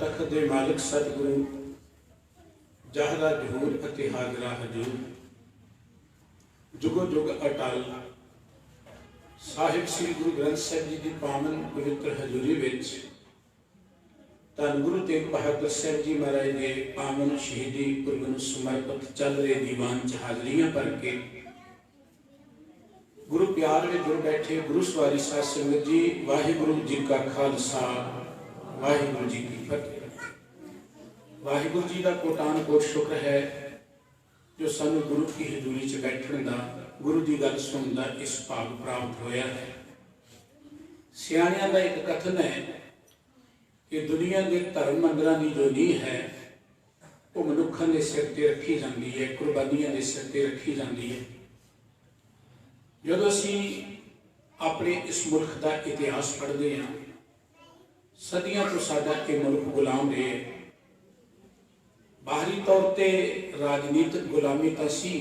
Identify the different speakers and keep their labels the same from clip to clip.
Speaker 1: तख्त दे मालिक सतगुरु जहरा जहूर अते हाजरा हजूर जुगो जुग अटल साहिब श्री गुरु ग्रंथ साहिब जी की पावन पवित्र हजूरी विच धन गुरु तेग बहादुर साहब जी महाराज के पावन शहीदी पुरब नूं समर्पित चल रहे दीवान च हाजरियां भर के गुरु प्यार में जुड़ बैठे गुरु सवारी साध संगत जी, वाहिगुरु जी का खालसा वाहिगुरु जी की फतेह। वाहिगुरु जी का कोटान कोट शुक्र है जो सानू गुरु की हजूरी च बैठण दा, गुरु की गल सुनने का इस भाग प्राप्त होया है। सियाणियां का एक कथन है कि दुनिया के धर्म मंदिरां की जो नींह है वो मनुखां के सिर ते रखी जाती है, कुर्बानियां के सिर ते रखी जाती है। जदों असीं अपने इस मुल्क का इतिहास पढ़ते हैं, सदियों तो साडा ये मुल्क गुलाम रहे। बाहरी तौर पर राजनीतिक गुलामी तो सी,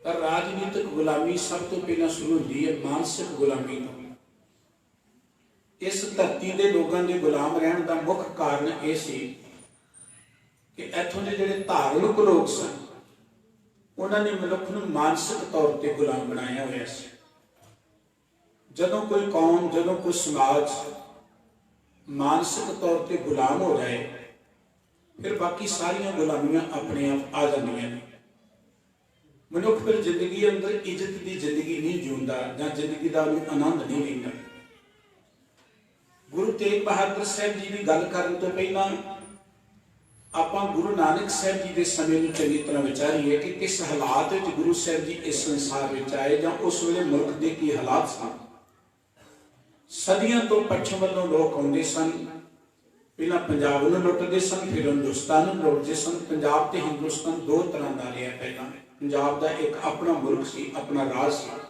Speaker 1: पर राजनीतिक गुलामी सब तो पहला शुरू होती है मानसिक गुलामी तो। इस धरती के लोगों के गुलाम रहने का मुख्य कारण यह सी कि इत्थों के जिहड़े धार्मिक लोग सन उन्होंने मनुख नूं मानसिक तौर पर गुलाम बनाया हुआ सी। जदों कोई कौम, जदों कोई समाज मानसिक तौर पर गुलाम हो जाए फिर बाकी सारिया गुलामियां अपने आप आ जांदियां ने। मनुख फिर जिंदगी अंदर इज्जत की जिंदगी नहीं जीउंदा जां जिंदगी का आनंद नहीं लैंदा। गुरु तेग बहादुर साहब जी की गल करन तो पहला आपां गुरु नानक साहब जी के समय में चंगी तरह विचारीए कि किस हालात में गुरु साहब जी इस संसार में आए जां उस वेले मुल्क के की हालात सन। सदियों तो पश्चिम वालों लोग आउंदे सन, पहला पंजाब नूं लुटदे सन, फिर हिंदुस्तान नूं लुटदे सन। पंजाब ते हिंदुस्तान दो तरह का रहा। पहला पंजाब का एक अपना मुल्क सी, अपना राज सी,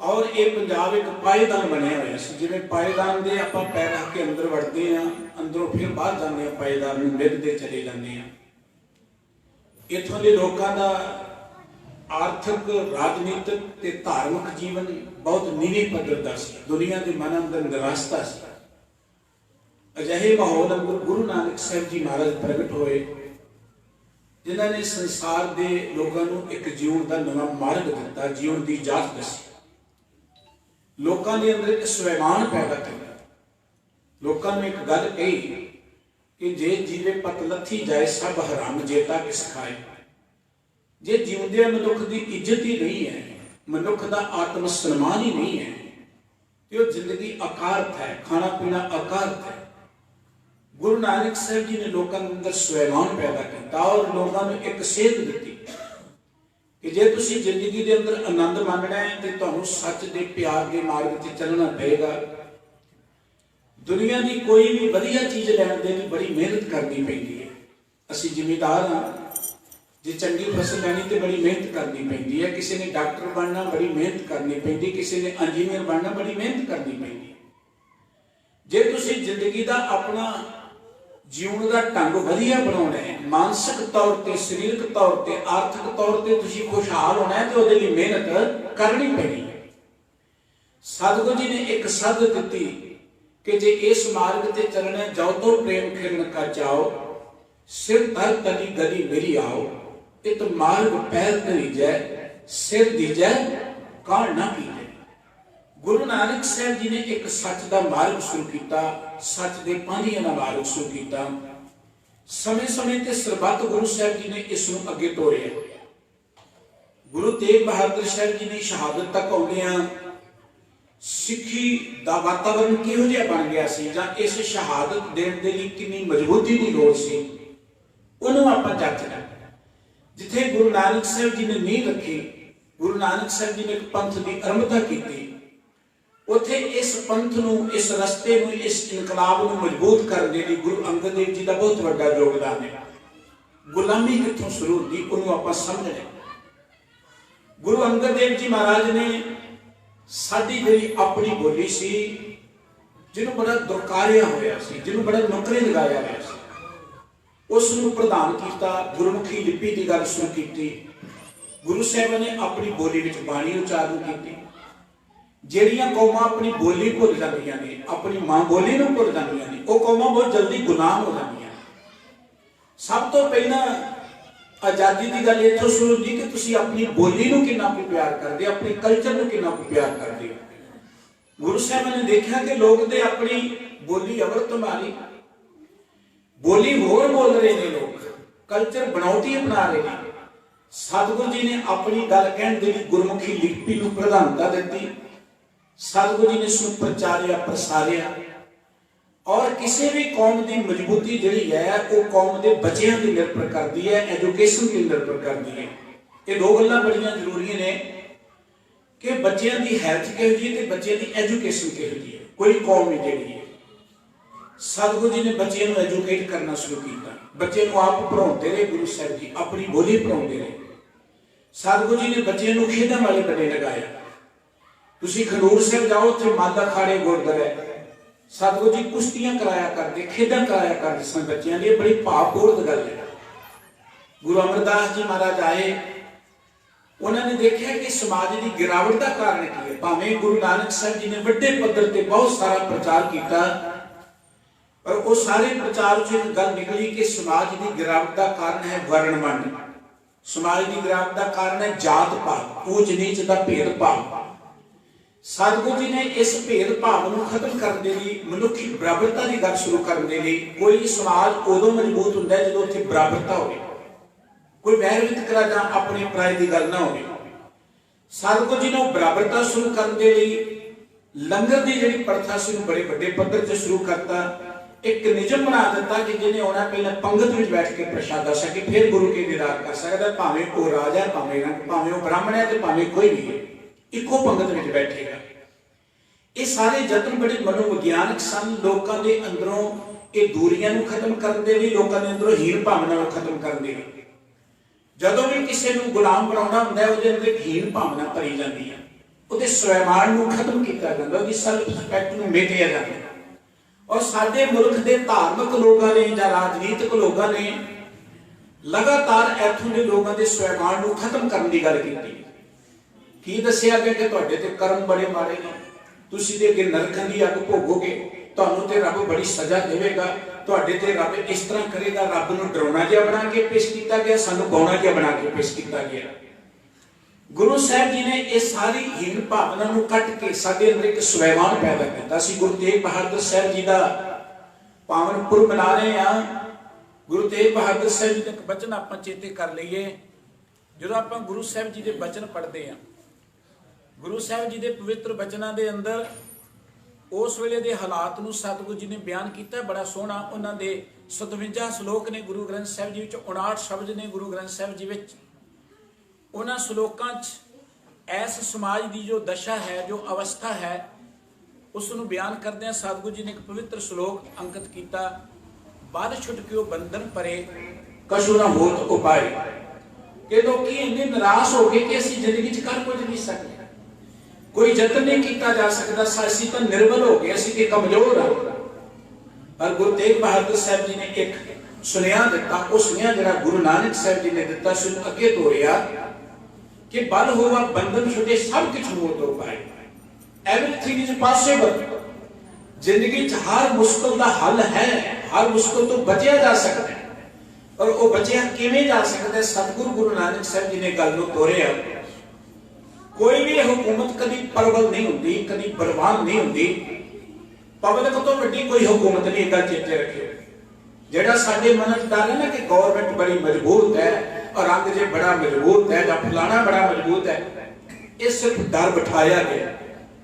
Speaker 1: और ये पंजाब एक पायदान बनया हुआ सी। जिवें पायदान दे आपां पैर रख के अंदर वड़ते हैं, अंदरों फिर बाहर जाते हैं, पायदान नूं मिधते चले जाते हैं। इत्थों के लोगों का आर्थिक, राजनीतिक ते धार्मिक जीवन बहुत नीवें पद्धर का सी। दुनिया के मन अंदर निराशता सी। अजिहे माहौल अंदर गुरु नानक साहब जी महाराज प्रगट होए जिन्होंने संसार के लोगों को एक जीवन का नवा मार्ग दिता, जीवन की जाच दसी, लोगों के अंदर एक स्वाभिमान पैदा किया। लोगों ने एक गल कही कि जे जीवे पत लथी जाए सब हराम जेता किस खाए। जे जीवदे मनुख की इज्जत ही नहीं है, मनुख का आत्म सम्मान ही नहीं है, तो जिंदगी अकार्थ है, खाना पीना अकार्थ है। गुरु नानक साहब जी ने लोगों के अंदर स्वाभिमान पैदा किया और लोगों को एक सेध दी कि जे तुसी जिंदगी के अंदर आनंद मांगना है तो तुहानू सच दे प्यार के मार्ग से चलना पड़ेगा। दुनिया की कोई भी वधिया चीज लैण दे लई बड़ी मेहनत करनी पैंदी है। असीं जिमीदार हाँ, जे चंगी फसल लैनी तो बड़ी मेहनत करनी पैंदी है। किसी ने डॉक्टर बनना बड़ी मेहनत करनी पैंदी, किसी ने इंजीनियर बनना बड़ी मेहनत करनी पैंदी। जे तुसी जिंदगी का अपना जीवन का ढंग वधिया बनाना है, मानसिक तौर पर, शरीरक तौर पर, आर्थिक तौर पर तुसी खुशहाल होना है तो उहदे लई मेहनत करनी पैनी है। सतगुरु जी ने एक सद दी कि जे इस मार्ग से चलना जाओ तो प्रेम खिरन का जाओ, सिर धर तली गली मेरी आओ, इत मार्ग पैर धरी जाए, सिर दीजै काल ना कीजै। गुरु नानक साहब जी ने एक सच का मार्ग शुरू किया, सच के पांधियां का मार्ग शुरू किया। समय समय ते सरबत गुरु साहब जी ने इसनूं अगे तोड़िया। गुरु तेग बहादुर साहब जी ने शहादत तक आउंदियां सिੱਖੀ ਦਾ वातावरण किहो जिहा बन गया सी जां इस शहादत देण दे लई कितनी मजबूती की लोड़ सी, उहनूं आपां जाचना। जिथे गुरु नानक साहब जी ने नींह रखी, गुरु नानक साहब जी ने एक पंथ की आरंभता की, उथे इस पंथ नूं, इस रस्ते नूं, इस इनकलाब नूं मजबूत करने लई गुरु अंगद देव जी का बहुत बड़ा योगदान है। गुलामी कित्थों शुरू होई उहनूं आपां समझना। गुरु अंगद देव जी महाराज ने साडी जिहड़ी अपनी बोली सी, जिन्हों बड़ा दुरकारिया होया सी, जिन्हों बड़ा नुकरे लगाया होया सी, उसनूं प्रधान किया। गुरमुखी लिपि की गल शुरू की। गुरु साहब ने अपनी बोली विच बाणी उचारण की। ਜਿਹੜੀਆਂ ਕੌਮਾਂ ਆਪਣੀ ਬੋਲੀ ਭੁੱਲ ਜਾਂਦੀਆਂ ਨੇ, ਆਪਣੀ ਮਾਂ ਬੋਲੀ ਨੂੰ ਭੁੱਲ ਜਾਂਦੀਆਂ ਨੇ, ਉਹ ਕੌਮਾਂ ਬਹੁਤ ਜਲਦੀ ਗੁਲਾਮ ਹੋ ਜਾਂਦੀਆਂ। ਸਭ ਤੋਂ ਪਹਿਲਾਂ ਆਜ਼ਾਦੀ ਦੀ ਗੱਲ ਇੱਥੋਂ ਸ਼ੁਰੂ ਹੁੰਦੀ ਕਿ ਤੁਸੀਂ ਆਪਣੀ ਬੋਲੀ ਨੂੰ ਕਿੰਨਾ ਕੁ ਪਿਆਰ ਕਰਦੇ, ਆਪਣੇ ਕਲਚਰ ਨੂੰ ਕਿੰਨਾ ਕੁ ਪਿਆਰ ਕਰਦੇ ਹੋ। ਗੁਰੂ ਸਾਹਿਬਾਂ ਨੇ ਦੇਖਿਆ ਕਿ ਲੋਕ ਤੇ ਆਪਣੀ ਬੋਲੀ ਅਵਰਤ ਮਾਰੀ, ਬੋਲੀ ਹੋਰ ਬੋਲ ਰਹੇ ਨੇ, ਲੋਕ ਕਲਚਰ ਬਣਾਉਟੀ ਅਪਣਾ ਰਹੇ ਨੇ। ਸਤਿਗੁਰੂ ਜੀ ਨੇ ਆਪਣੀ ਗੱਲ ਕਹਿਣ ਦੇ ਲਈ ਗੁਰਮੁਖੀ ਲਿਪੀ ਨੂੰ ਪ੍ਰਧਾਨਤਾ ਦਿੱਤੀ। ਸਤਿਗੁਰੂ ਜੀ ਨੇ ਇਸ ਨੂੰ ਪ੍ਰਚਾਰਿਆ, ਪ੍ਰਸਾਰਿਆ। ਔਰ ਕਿਸੇ ਵੀ ਕੌਮ ਦੀ ਮਜ਼ਬੂਤੀ ਜਿਹੜੀ ਹੈ ਉਹ ਕੌਮ ਦੇ ਬੱਚਿਆਂ ਤੇ ਨਿਰਭਰ ਕਰਦੀ ਹੈ, ਐਜੂਕੇਸ਼ਨ ਤੇ ਨਿਰਭਰ ਕਰਦੀ ਹੈ। ਇਹ ਦੋ ਗੱਲਾਂ ਬੜੀਆਂ ਜ਼ਰੂਰੀ ਨੇ ਕਿ ਬੱਚਿਆਂ ਦੀ ਹੈਲਥ ਕਿਹੋ ਜਿਹੀ ਤੇ ਬੱਚਿਆਂ ਦੀ ਐਜੂਕੇਸ਼ਨ ਕਿਹੋ ਜਿਹੀ ਹੈ। ਕੋਈ ਕੌਮ ਵੀ ਜਿਹੜੀ ਹੈ, ਸਤਿਗੁਰੂ ਜੀ ਨੇ ਬੱਚਿਆਂ ਨੂੰ ਐਜੂਕੇਟ ਕਰਨਾ ਸ਼ੁਰੂ ਕੀਤਾ। ਬੱਚੇ ਨੂੰ ਆਪ ਪੜ੍ਹਾਉਂਦੇ ਰਹੇ ਗੁਰੂ ਸਾਹਿਬ ਜੀ, ਆਪਣੀ ਬੋਲੀ ਪੜ੍ਹਾਉਂਦੇ ਰਹੇ। ਸਤਿਗੁਰੂ ਜੀ ਨੇ ਬੱਚਿਆਂ ਨੂੰ ਖੇਡਾਂ ਵਾਲੇ ਬੰਨੇ ਲਗਾਇਆ। ਤੁਸੀਂ ਖਡੂਰ ਸਾਹਿਬ ਜਾਓ, ਉੱਥੇ ਮਾਤਾ ਖਾੜੇ ਗੁਰਦੁਆਰਾ ਹੈ। ਸਤਿਗੁਰੂ ਜੀ ਕੁਸ਼ਤੀਆਂ ਕਰਾਇਆ ਕਰਦੇ, ਖੇਡਾਂ ਕਰਾਇਆ ਕਰਦੇ ਸਨ ਬੱਚਿਆਂ ਲਈ। ਬੜੀ ਭਾਵਪੂਰਤ ਗੱਲ ਹੈ। ਗੁਰੂ ਅਮਰਦਾਸ ਜੀ ਮਹਾਰਾਜ ਆਏ, ਉਹਨਾਂ ਨੇ ਦੇਖਿਆ ਕਿ ਸਮਾਜ ਦੀ ਗਿਰਾਵਟ ਦਾ ਕਾਰਨ ਕੀ ਹੈ। ਭਾਵੇਂ ਗੁਰੂ ਨਾਨਕ ਸਾਹਿਬ ਜੀ ਨੇ ਵੱਡੇ ਪੱਧਰ ਤੇ ਬਹੁਤ ਸਾਰਾ ਪ੍ਰਚਾਰ ਕੀਤਾ, ਪਰ ਉਹ ਸਾਰੇ ਪ੍ਰਚਾਰ ਚ ਇੱਕ ਗੱਲ ਨਿਕਲੀ ਕਿ ਸਮਾਜ ਦੀ ਗਿਰਾਵਟ ਦਾ ਕਾਰਨ ਹੈ ਵਰਣ ਵੰਡ। ਸਮਾਜ ਦੀ ਗਿਰਾਵਟ ਦਾ ਕਾਰਨ ਹੈ ਜਾਤ ਪਾਤ, ਊਚ ਨੀਚ ਦਾ ਭੇਦਭਾਵ। ਸਤਿਗੁਰੂ ਜੀ ਨੇ ਇਸ ਭੇਦਭਾਵ ਨੂੰ ਖਤਮ ਕਰਨ ਦੇ ਲਈ, ਮਨੁੱਖੀ ਬਰਾਬਰਤਾ ਦੀ ਗੱਲ ਸ਼ੁਰੂ ਕਰਨ ਦੇ ਲਈ, ਕੋਈ ਸਮਾਜ ਉਦੋਂ ਮਜ਼ਬੂਤ ਹੁੰਦਾ ਹੈ ਜਦੋਂ ਉੱਥੇ ਬਰਾਬਰਤਾ ਹੋਵੇ, ਕੋਈ ਵੈਰ ਵਿਤਕਰਾ ਜਾਂ ਆਪਣੇ ਪਰਾਏ ਦੀ ਗੱਲ ਨਾ ਹੋਵੇ। ਸਤਿਗੁਰੂ ਜੀ ਨੇ ਉਹ ਬਰਾਬਰਤਾ ਸ਼ੁਰੂ ਕਰਨ ਦੇ ਲਈ ਲੰਗਰ ਦੀ ਜਿਹੜੀ ਪ੍ਰਥਾ ਸੀ ਨੂੰ ਬੜੇ ਵੱਡੇ ਪੱਧਰ ਤੇ ਸ਼ੁਰੂ ਕਰਤਾ। ਇੱਕ ਨਿਯਮ ਬਣਾ ਦਿੱਤਾ ਕਿ ਜਿਹਨੇ ਆਉਣਾ ਪਹਿਲਾਂ ਪੰਗਤ ਵਿੱਚ ਬੈਠ ਕੇ ਪ੍ਰਸ਼ਾਦਾ ਛਕੇ, ਫਿਰ ਗੁਰੂ ਕੇ ਦੀਦਾਰ ਕਰ ਸਕਦਾ। ਭਾਵੇਂ ਉਹ ਰਾਜਾ, ਭਾਵੇਂ ਉਹ ਬ੍ਰਾਹਮਣ ਹੈ ਤੇ ਭਾਵੇਂ ਕੋਈ ਵੀ ਹੈ, ਇੱਕੋ ਪੰਗਤ ਵਿੱਚ ਬੈਠੇਗਾ। ਇਹ ਸਾਰੇ ਯਤਨ ਬੜੇ ਮਨੋਵਿਗਿਆਨਕ ਸਨ, ਲੋਕਾਂ ਦੇ ਅੰਦਰੋਂ ਇਹ ਦੂਰੀਆਂ ਨੂੰ ਖਤਮ ਕਰਨ ਦੇ ਲਈ, ਲੋਕਾਂ ਦੇ ਅੰਦਰੋਂ ਹੀਨ ਭਾਵਨਾ ਨੂੰ ਖਤਮ ਕਰਨ ਦੇ ਲਈ। ਜਦੋਂ ਵੀ ਕਿਸੇ ਨੂੰ ਗੁਲਾਮ ਬਣਾਉਣਾ ਹੁੰਦਾ ਹੈ, ਉਹਦੇ ਅੰਦਰ ਹੀਨ ਭਾਵਨਾ ਭਰੀ ਜਾਂਦੀ ਹੈ, ਉਹਦੇ ਸਵੈਮਾਨ ਨੂੰ ਖਤਮ ਕੀਤਾ ਜਾਂਦਾ, ਉਹਦੀ ਸੈਲਫ ਰਿਸਪੈਕਟ ਨੂੰ ਮੇਟਿਆ ਜਾਂਦਾ। ਔਰ ਸਾਡੇ ਮੁਲਕ ਦੇ ਧਾਰਮਿਕ ਲੋਕਾਂ ਨੇ ਜਾਂ ਰਾਜਨੀਤਿਕ ਲੋਕਾਂ ਨੇ ਲਗਾਤਾਰ ਇੱਥੋਂ ਦੇ ਲੋਕਾਂ ਦੇ ਸਵੈਮਾਨ ਨੂੰ ਖਤਮ ਕਰਨ ਦੀ ਗੱਲ ਕੀਤੀ। ਕੀ ਦੱਸਿਆ ਗਿਆ ਕਿ ਤੁਹਾਡੇ ਤੇ ਕਰਮ ਬੜੇ ਮਾੜੇ ਨੇ, ਤੁਸੀਂ ਤੇ ਅੱਗੇ ਨਰਕਾਂ ਦੀ ਅੱਗ ਭੋਗੋਗੇ, ਤੁਹਾਨੂੰ ਤੇ ਰੱਬ ਬੜੀ ਸਜ਼ਾ ਦੇਵੇਗਾ, ਤੁਹਾਡੇ ਤੇ ਰੱਬ ਇਸ ਤਰ੍ਹਾਂ ਕਰੇਗਾ। ਰੱਬ ਨੂੰ ਡਰਾਉਣਾ ਜਿਹਾ ਬਣਾ ਕੇ ਪੇਸ਼ ਕੀਤਾ ਗਿਆ, ਸਾਨੂੰ ਗਾਉਣਾ ਜਿਹਾ ਬਣਾ ਕੇ ਪੇਸ਼ ਕੀਤਾ ਗਿਆ। ਗੁਰੂ ਸਾਹਿਬ ਜੀ ਨੇ ਇਹ ਸਾਰੀ ਹੀਨ ਭਾਵਨਾ ਨੂੰ ਕੱਟ ਕੇ ਸਾਡੇ ਅੰਦਰ ਇੱਕ ਸਵੈਮਾਨ ਪੈਦਾ ਕੀਤਾ। ਅਸੀਂ ਗੁਰੂ ਤੇਗ ਬਹਾਦਰ ਸਾਹਿਬ ਜੀ ਦਾ ਪਾਵਨ ਪੁਰਬ ਮਨਾ ਰਹੇ ਹਾਂ। ਗੁਰੂ ਤੇਗ ਬਹਾਦਰ ਸਾਹਿਬ ਜੀ ਦਾ ਇੱਕ ਬਚਨ ਆਪਾਂ ਚੇਤੇ ਕਰ ਲਈਏ। ਜਦੋਂ ਆਪਾਂ ਗੁਰੂ ਸਾਹਿਬ ਜੀ ਦੇ ਬਚਨ ਪੜ੍ਹਦੇ ਹਾਂ, ਗੁਰੂ ਸਾਹਿਬ ਜੀ ਦੇ ਪਵਿੱਤਰ ਬਚਨਾਂ ਦੇ ਅੰਦਰ ਉਸ ਵੇਲੇ ਦੇ ਹਾਲਾਤ ਨੂੰ ਸਤਿਗੁਰੂ ਜੀ ਨੇ ਬਿਆਨ ਕੀਤਾ ਬੜਾ ਸੋਹਣਾ। ਉਹਨਾਂ ਦੇ 57 ਸ਼ਲੋਕ ਨੇ ਗੁਰੂ ਗ੍ਰੰਥ ਸਾਹਿਬ ਜੀ ਵਿੱਚ, 59 ਸ਼ਬਦ ਨੇ ਗੁਰੂ ਗ੍ਰੰਥ ਸਾਹਿਬ ਜੀ ਵਿੱਚ। ਉਹਨਾਂ ਸ਼ਲੋਕਾਂ 'ਚ ਇਸ ਸਮਾਜ ਦੀ ਜੋ ਦਸ਼ਾ ਹੈ, ਜੋ ਅਵਸਥਾ ਹੈ, ਉਸ ਨੂੰ ਬਿਆਨ ਕਰਦਿਆਂ ਸਤਿਗੁਰੂ ਜੀ ਨੇ ਇੱਕ ਪਵਿੱਤਰ ਸ਼ਲੋਕ ਅੰਕਿਤ ਕੀਤਾ। ਬਾਦ ਛੁਟਕਿਓ ਬੰਧਨ ਪਰੇ ਕਛੂ ਨਾ ਹੋਤ ਉਪਾਏ। ਕਿ ਲੋਕੀ ਇੰਨੇ ਨਿਰਾਸ਼ ਹੋ ਗਏ ਕਿ ਅਸੀਂ ਜ਼ਿੰਦਗੀ 'ਚ ਕਰ ਕੁਝ ਨਹੀਂ ਸਕਦੇ, ਕੋਈ ਯਤਨ ਨਹੀਂ ਕੀਤਾ ਜਾ ਸਕਦਾ, ਅਸੀਂ ਤਾਂ ਨਿਰਬਲ ਹੋ ਗਏ, ਅਸੀਂ ਤੇ ਕਮਜ਼ੋਰ ਹਾਂ। ਪਰ ਗੁਰੂ ਤੇਗ ਬਹਾਦਰ ਸਾਹਿਬ ਜੀ ਨੇ ਇੱਕ ਸੁਨੇਹਾ ਦਿੱਤਾ। ਉਹ ਸੁਨੇਹਾ ਜਿਹੜਾ ਗੁਰੂ ਨਾਨਕ ਸਾਹਿਬ ਜੀ ਨੇ ਦਿੱਤਾ ਸੀ, ਉਹਨੂੰ ਅੱਗੇ ਤੋਰਿਆ ਕਿ ਬਲ ਹੋਵਾ ਬੰਧਨ ਛੁਟੇ ਸਭ ਕੁਝ ਹੋਤ ਉਪਾਏ। Everything is possible. ਜ਼ਿੰਦਗੀ 'ਚ ਹਰ ਮੁਸ਼ਕਲ ਦਾ ਹੱਲ ਹੈ, ਹਰ ਮੁਸ਼ਕਲ ਤੋਂ ਬਚਿਆ ਜਾ ਸਕਦਾ ਹੈ। ਪਰ ਉਹ ਬਚਿਆ ਕਿਵੇਂ ਜਾ ਸਕਦਾ? ਸਤਿਗੁਰੂ ਗੁਰੂ ਨਾਨਕ ਸਾਹਿਬ ਜੀ ਨੇ ਗੱਲ ਨੂੰ ਤੋਰਿਆ। ਕੋਈ ਵੀ ਹੁਕੂਮਤ ਕਦੀ ਪ੍ਰਬਲ ਨਹੀਂ ਹੁੰਦੀ, ਕਦੀ ਬਲਵਾਨ ਨਹੀਂ ਹੁੰਦੀ। ਪਬਲਿਕ ਤੋਂ ਵੱਡੀ ਕੋਈ ਹੁਕੂਮਤ ਨਹੀਂ, ਇਹ ਗੱਲ ਚੇਤੇ ਰੱਖਿਓ। ਜਿਹੜਾ ਸਾਡੇ ਮਨ 'ਚ ਡਰ ਹੈ ਨਾ ਕਿ ਗੌਰਮੈਂਟ ਬੜੀ ਮਜ਼ਬੂਤ ਹੈ, ਔਰੰਗ ਜੇ ਬੜਾ ਮਜ਼ਬੂਤ ਹੈ ਜਾਂ ਫਲਾਣਾ ਬੜਾ ਮਜ਼ਬੂਤ ਹੈ, ਇਹ ਸਿਰਫ ਡਰ ਬਿਠਾਇਆ ਗਿਆ,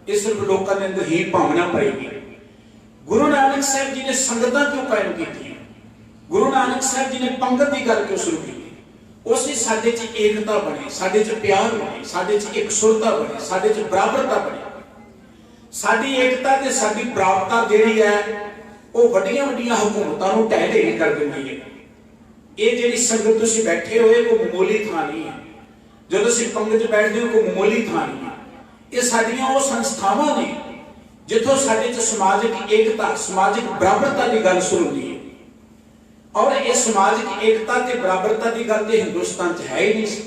Speaker 1: ਇਹ ਸਿਰਫ ਲੋਕਾਂ ਦੇ ਅੰਦਰ ਹੀਨ ਭਾਵਨਾ ਭਰੀ ਗਈ। ਗੁਰੂ ਨਾਨਕ ਸਾਹਿਬ ਜੀ ਨੇ ਸੰਗਤਾਂ ਕਿਉਂ ਕਾਇਮ ਕੀਤੀਆਂ? ਗੁਰੂ ਨਾਨਕ ਸਾਹਿਬ ਜੀ ਨੇ ਪੰਗਤ ਦੀ ਗੱਲ ਕਿਉਂ ਸ਼ੁਰੂ ਕੀਤੀ? ਉਸੇ ਸਾਡੇ 'ਚ ਏਕਤਾ ਬਣੀ, ਸਾਡੇ 'ਚ ਪਿਆਰ ਬਣੀ, ਸਾਡੇ 'ਚ ਇੱਕ ਸੁਰਤਾ ਬਣੀ, ਸਾਡੇ 'ਚ ਬਰਾਬਰਤਾ ਬਣੀ। ਸਾਡੀ ਏਕਤਾ ਤੇ ਸਾਡੀ ਬਰਾਬਰਤਾ ਜਿਹੜੀ ਹੈ ਉਹ ਵੱਡੀਆਂ ਵੱਡੀਆਂ ਹੁਕੂਮਤਾਂ ਨੂੰ ਢਹਿ ਢੇਰੀ ਕਰ ਦਿੰਦੀ ਹੈ। ਇਹ ਜਿਹੜੀ ਸੰਗਤ ਤੁਸੀਂ ਬੈਠੇ ਹੋਏ ਕੋਈ ਮਾਮੂਲੀ ਥਾਂ ਨਹੀਂ ਹੈ। ਜਦੋਂ ਅਸੀਂ ਪੰਗਤ 'ਚ ਬੈਠਦੇ ਹੋ ਕੋਈ ਮਾਮੂਲੀ ਥਾਂ ਨਹੀਂ ਹੈ। ਇਹ ਸਾਡੀਆਂ ਉਹ ਸੰਸਥਾਵਾਂ ਨੇ ਜਿੱਥੋਂ ਸਾਡੇ 'ਚ ਸਮਾਜਿਕ ਏਕਤਾ, ਸਮਾਜਿਕ ਬਰਾਬਰਤਾ ਦੀ ਗੱਲ ਸ਼ੁਰੂ ਹੁੰਦੀ ਹੈ। ਔਰ ਇਹ ਸਮਾਜਿਕ ਏਕਤਾ ਤੇ ਬਰਾਬਰਤਾ ਦੀ ਗੱਲ ਤੇ ਹਿੰਦੁਸਤਾਨ 'ਚ ਹੈ ਹੀ ਨਹੀਂ ਸੀ।